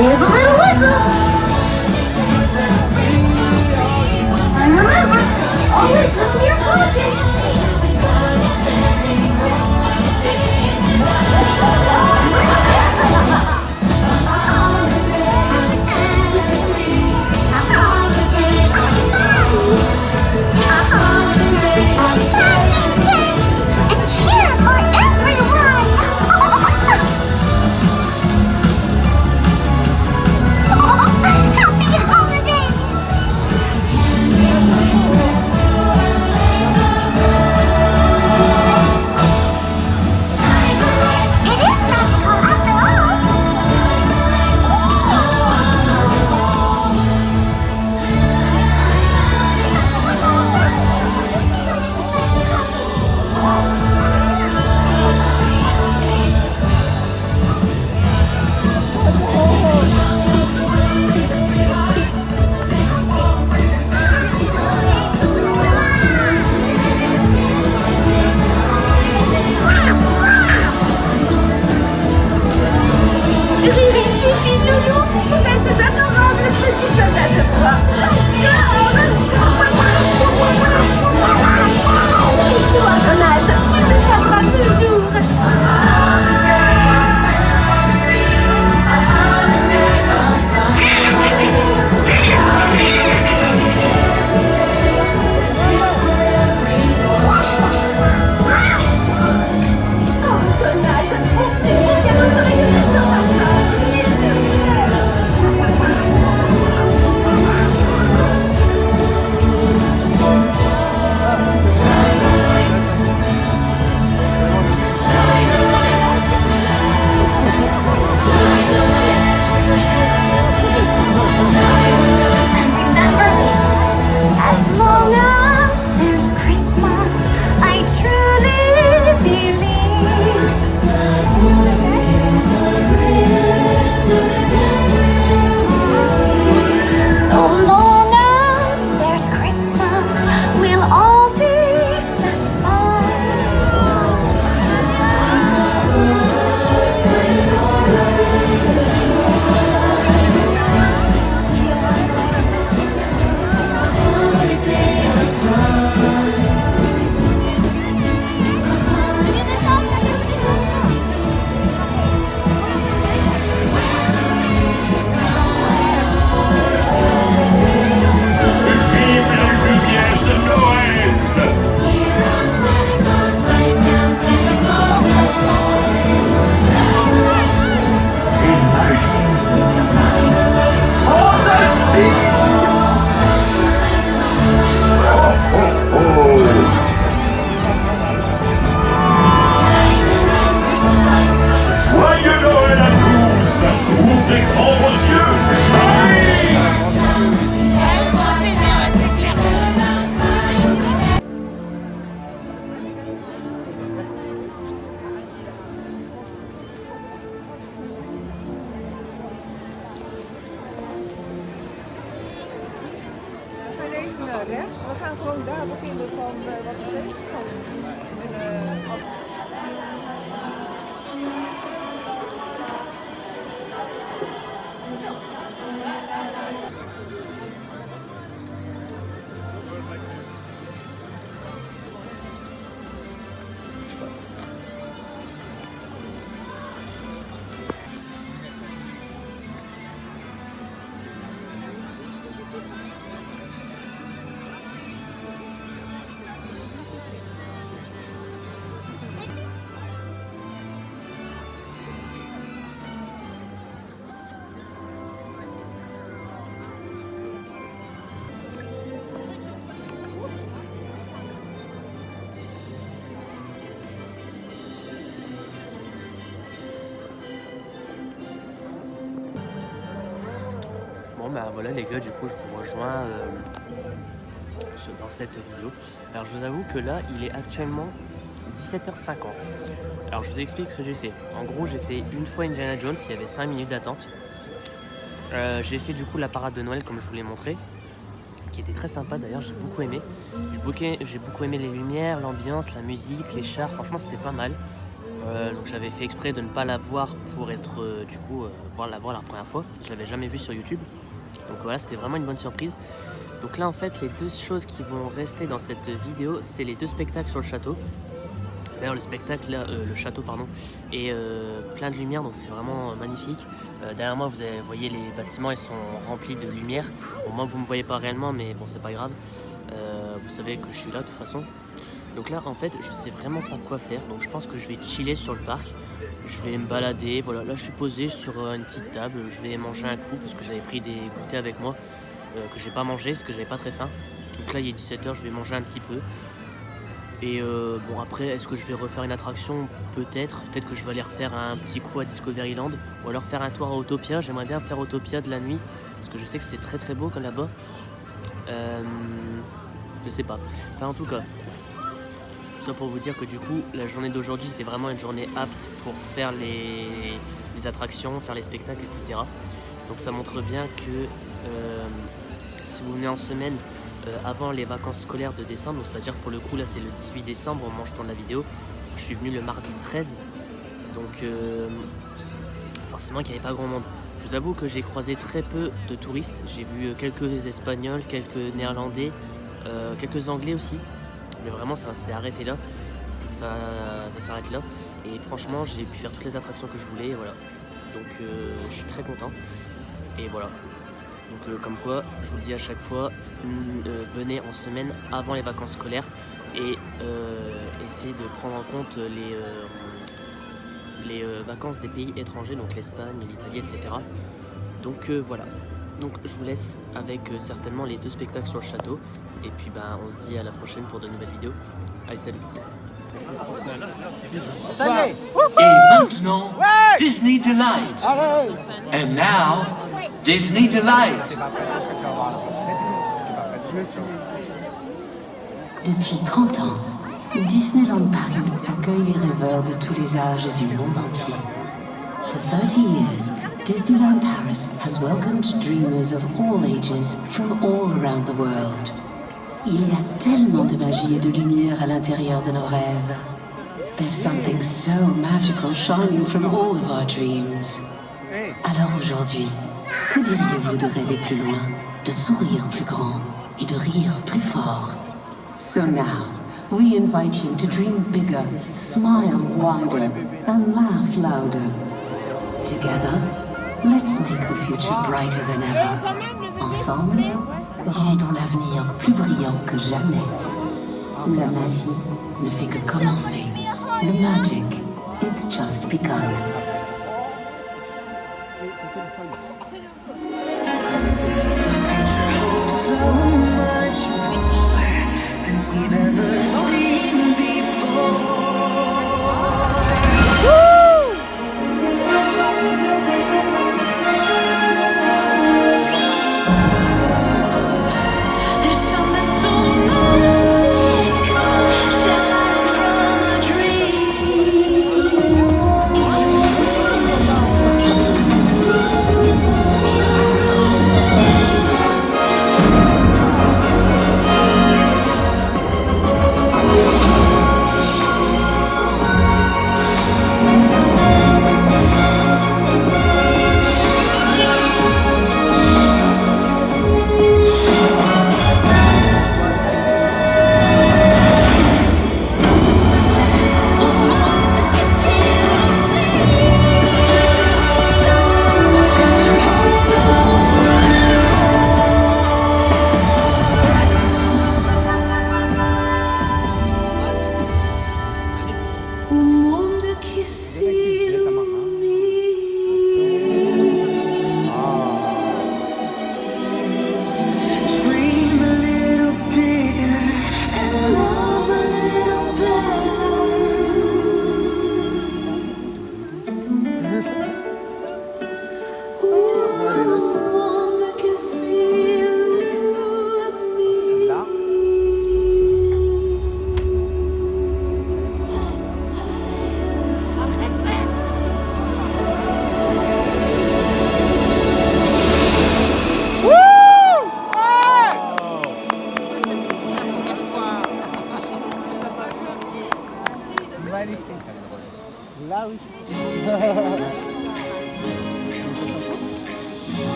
Here's a little whistle. naar rechts. We gaan gewoon daar beginnen van wat we tegenkomen. Bon bah voilà les gars, du coup je vous rejoins dans cette vidéo. Alors je vous avoue que là il est actuellement 17h50. Alors je vous explique ce que j'ai fait. En gros j'ai fait une fois Indiana Jones, il y avait 5 minutes d'attente. J'ai fait du coup la parade de Noël comme je vous l'ai montré, qui était très sympa d'ailleurs, j'ai beaucoup aimé. J'ai beaucoup aimé les lumières, l'ambiance, la musique, les chars, franchement c'était pas mal. Donc j'avais fait exprès de ne pas la voir pour être la voir la première fois. Je l'avais jamais vue sur YouTube. Donc voilà, c'était vraiment une bonne surprise. Donc là en fait les deux choses qui vont rester dans cette vidéo, c'est les deux spectacles sur le château. D'ailleurs le spectacle là, le château pardon, est plein de lumière, donc c'est vraiment magnifique. Derrière moi vous voyez les bâtiments, ils sont remplis de lumière. Bon, moi vous me voyez pas réellement, mais bon c'est pas grave. Vous savez que je suis là de toute façon. Donc là en fait je sais vraiment pas quoi faire, donc je pense que je vais chiller sur le parc. Je vais me balader, voilà, là je suis posé sur une petite table, je vais manger un coup parce que j'avais pris des goûters avec moi que j'ai pas mangé parce que j'avais pas très faim. Donc là il est 17h, je vais manger un petit peu. Et bon après, est-ce que je vais refaire une attraction? Peut-être que je vais aller refaire un petit coup à Discoveryland ou alors faire un tour à Autopia. J'aimerais bien faire Autopia de la nuit parce que je sais que c'est très très beau comme là-bas. Je sais pas, enfin en tout cas. Ça pour vous dire que du coup la journée d'aujourd'hui était vraiment une journée apte pour faire les attractions, faire les spectacles, etc. Donc ça montre bien que si vous venez en semaine avant les vacances scolaires de décembre, c'est-à-dire pour le coup là c'est le 18 décembre au moment où je tourne la vidéo, je suis venu le mardi 13, donc forcément qu'il n'y avait pas grand monde. Je vous avoue que j'ai croisé très peu de touristes, j'ai vu quelques Espagnols, quelques Néerlandais, quelques Anglais aussi. Mais vraiment ça s'est arrêté là, ça s'arrête là. Et franchement j'ai pu faire toutes les attractions que je voulais, voilà. Donc je suis très content. Et voilà. Donc comme quoi, je vous le dis à chaque fois, venez en semaine avant les vacances scolaires et essayez de prendre en compte les vacances des pays étrangers, donc l'Espagne, l'Italie, etc. Donc voilà. Donc je vous laisse avec certainement les deux spectacles sur le château. Et puis ben on se dit à la prochaine pour de nouvelles vidéos. Allez, salut. Et maintenant, Disney Delight. And now, Disney Delight. Depuis 30 ans, Disneyland Paris accueille les rêveurs de tous les âges et du monde entier. For 30 years, Disneyland Paris has welcomed dreamers of all ages from all around the world. Il y a tellement de magie et de lumière à l'intérieur de nos rêves. There's something so magical shining from all of our dreams. Alors aujourd'hui, que diriez-vous de rêver plus loin, de sourire plus grand et de rire plus fort? So now, we invite you to dream bigger, smile wider, and laugh louder. Together, let's make the future brighter than ever. Ensemble, rendons l'avenir plus brillant que jamais. La magie ne fait que commencer. The magic, it's just begun.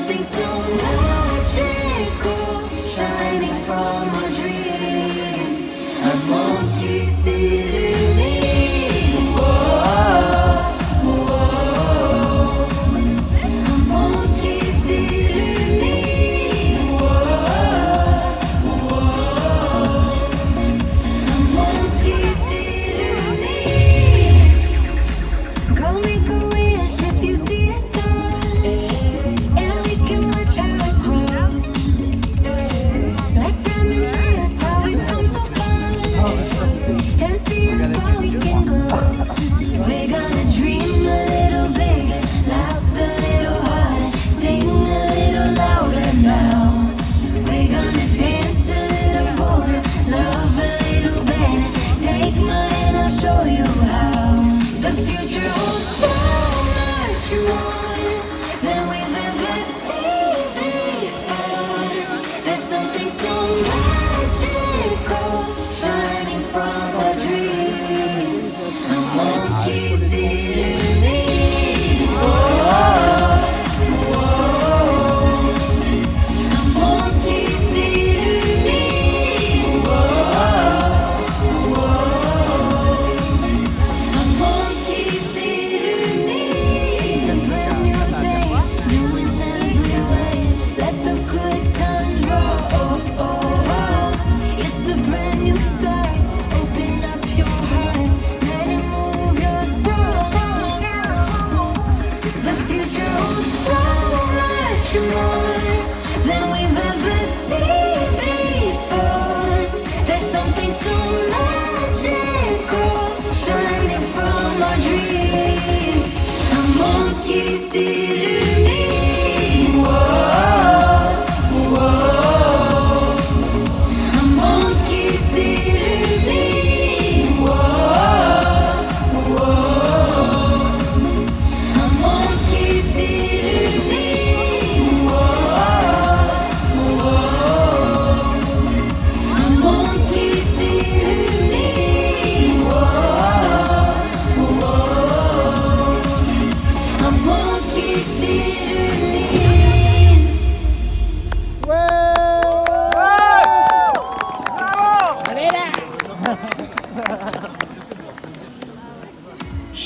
something so magical shining from our dreams. A monkey city me.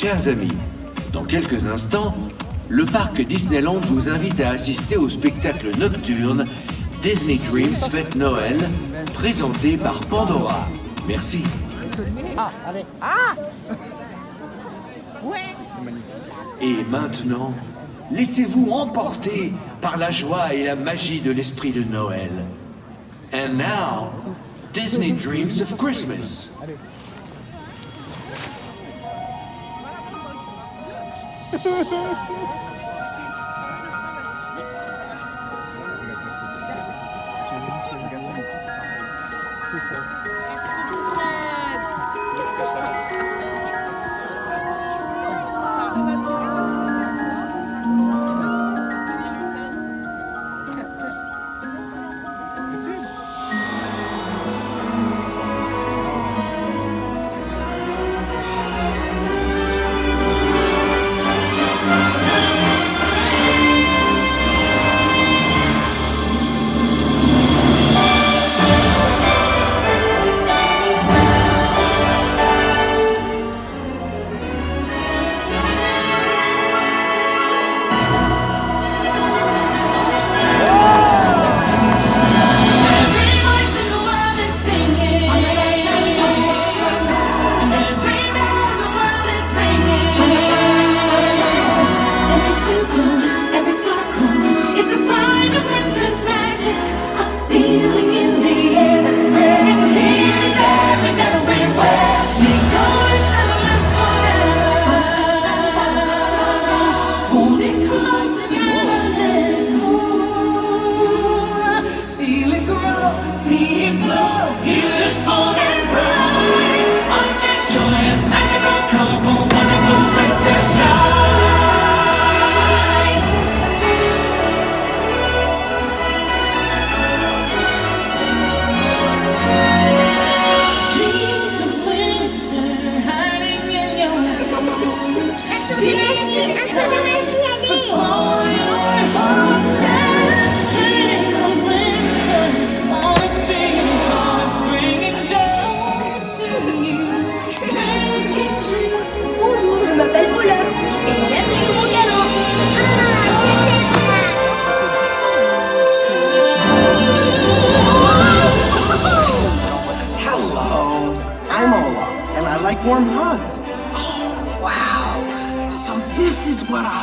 Chers amis, dans quelques instants, le parc Disneyland vous invite à assister au spectacle nocturne Disney Dreams Fête Noël, présenté par Pandora. Merci. Ah, allez. Ah! Ouais. Et maintenant, laissez-vous emporter par la joie et la magie de l'esprit de Noël. And now, Disney Dreams of Christmas.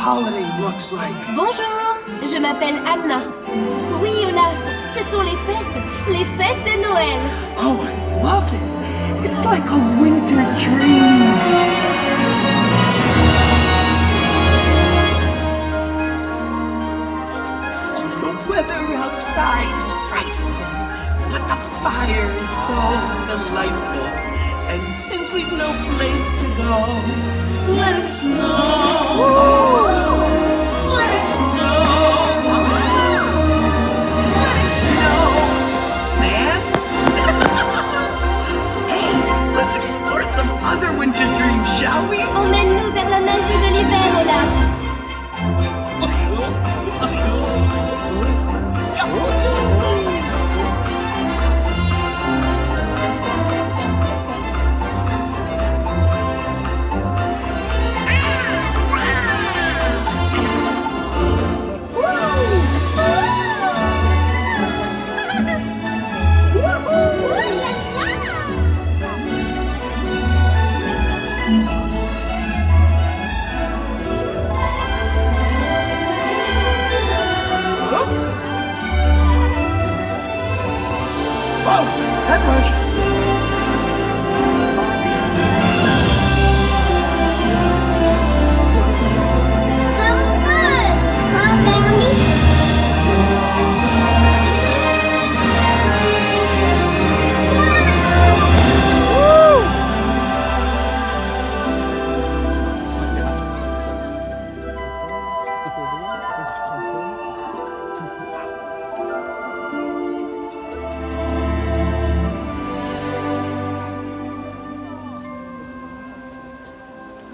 holiday looks like. Bonjour, je m'appelle Anna. Oui, Olaf, ce sont les fêtes de Noël. Oh, I love it. It's like a winter dream. The weather outside is frightful, but the fire is so delightful. And since we've no place to go, let it snow. Let it snow. Let it snow, man. Hey, let's explore some other winter dreams, shall we? Emmène-nous vers la magie de l'hiver, Olaf.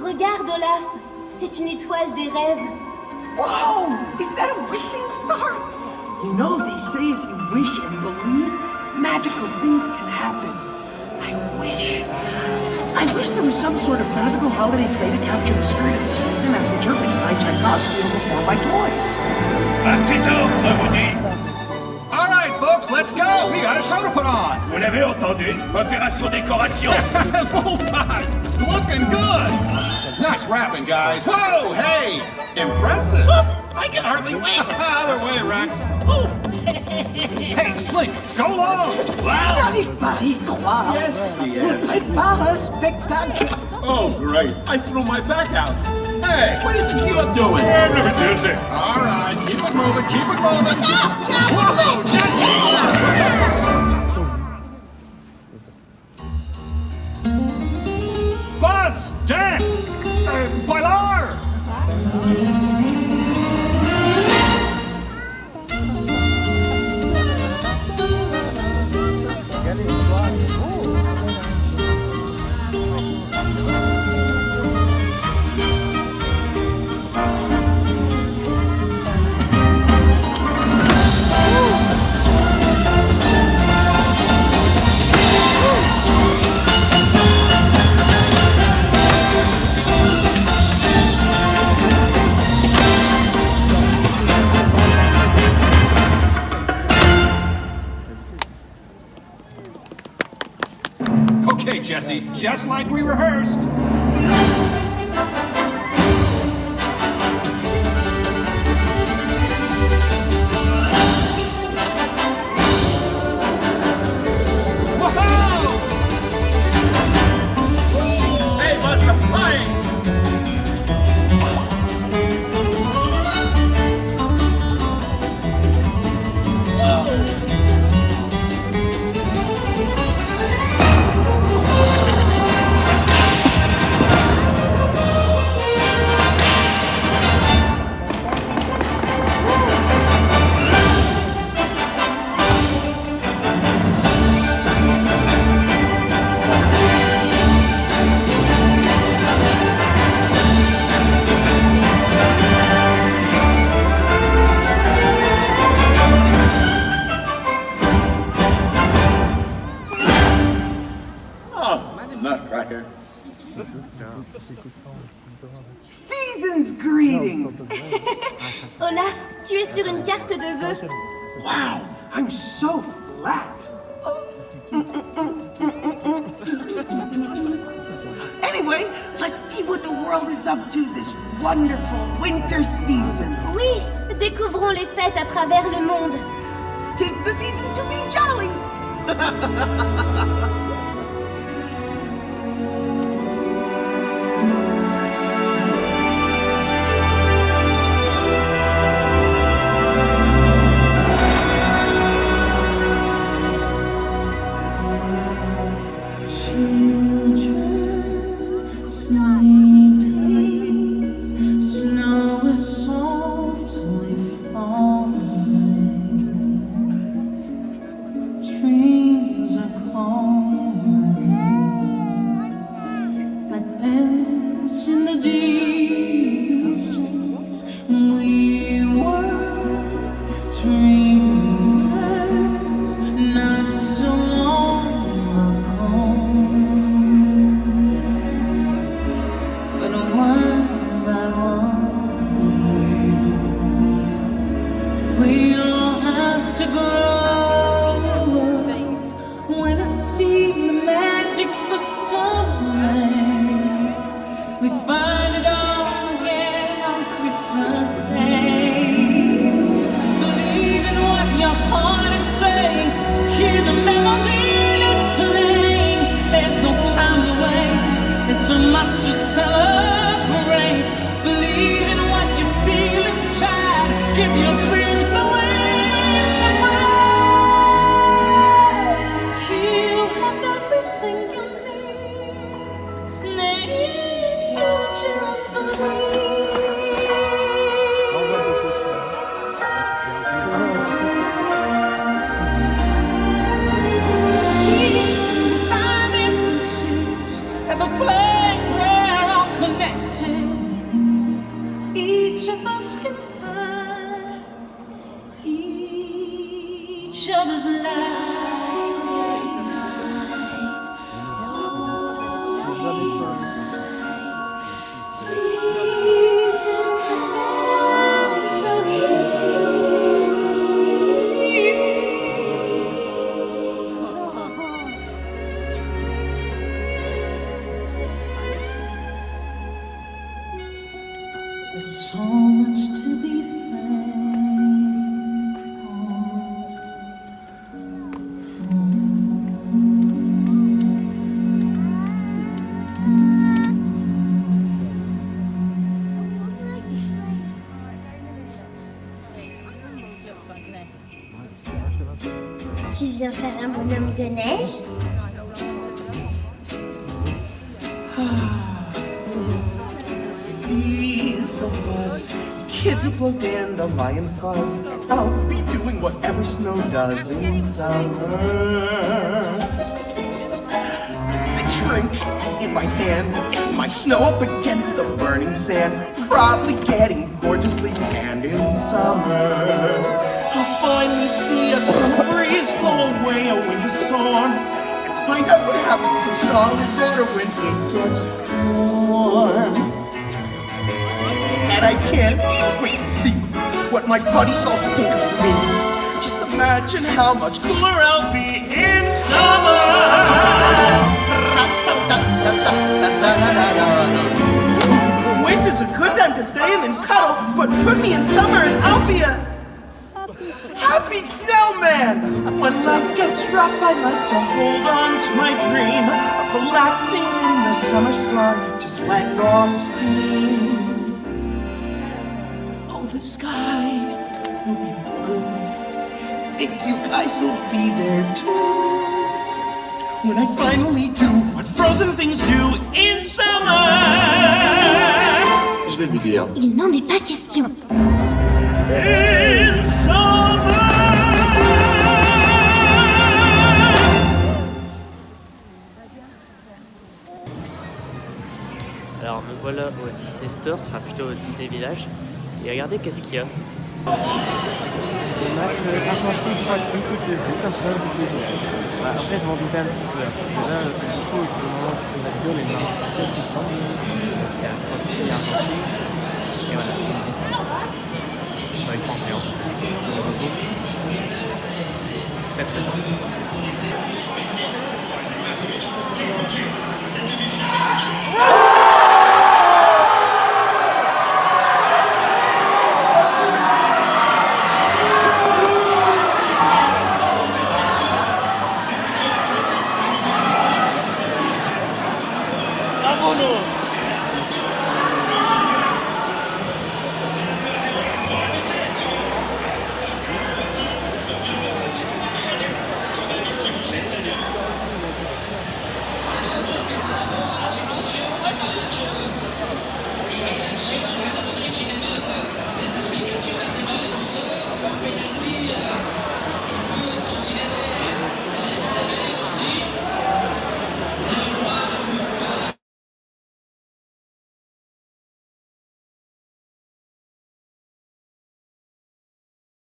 Regarde, Olaf, c'est une étoile des rêves. Whoa! Is that a wishing star? You know, they say if you wish and believe, magical things can happen. I wish there was some sort of magical holiday play to capture the spirit of the season as interpreted by Tchaikovsky and performed by toys. À tes ordres, Woody. All right, folks, let's go. We got a show to put on. Vous l'avez entendu? Opération décoration. Bullseye. Looking good. Nice rapping, guys. Whoa, hey. Impressive. I can hardly wait. Other way, Rex. Hey, Slink, go long. Wow. N'arrive pas à y croire. Yes, On prépare un spectacle. Oh, great. I threw my back out. Hey, what do you think you're doing? I'm never dizzy. All right, keep it moving, keep it moving. Whoa, Jesse! Buzz, dance! Bailar! Okay, Jesse, just like we rehearsed. Whoa! Hey, Buzz, we're flying! Nutcracker. Season's greetings. Olaf, tu es sur une carte de vœux. Wow, I'm so flat. Anyway, let's let's see what the world is up to this wonderful winter season. Oui, découvrons les fêtes à travers le monde. 'Tis the season to be jolly. There's so much to be Tu viens faire un bonhomme de neige? Bees of buzz, kids who blow dandelion fuzz. I'll be doing whatever snow does in summer. I drink in my hand, my snow up against the burning sand, probably getting gorgeously tanned in summer. I'll finally see a summer breeze blow away a winter storm, and find out what happens to solid rubber when it gets warm. And I can't wait to see what my buddies all think of me. Just imagine how much cooler I'll be in summer. Winter's a good time to stay in and cuddle, but put me in summer and I'll be a happy snowman. When life gets rough, I like to hold on to my dream of relaxing in the summer sun, just letting off steam. Oh, the sky will be blue, and you guys will be there too. When I finally do what frozen things do in summer. Je vais lui dire. Il n'en est pas question. In summer. Alors me voilà au Disney Store, enfin plutôt au Disney Village. Et regardez qu'est-ce qu'il y a. Le match Atlantique 3-6 qui se joue comme ça au Disney Village. Bah, après je m'en doutais un petit peu, parce que là le petit coup, au moment où je fais la vidéo, les mardi 13 décembre, donc il y a 3-6 et Argentine. Et voilà, on dit sur l'écran géant. C'est très très bien.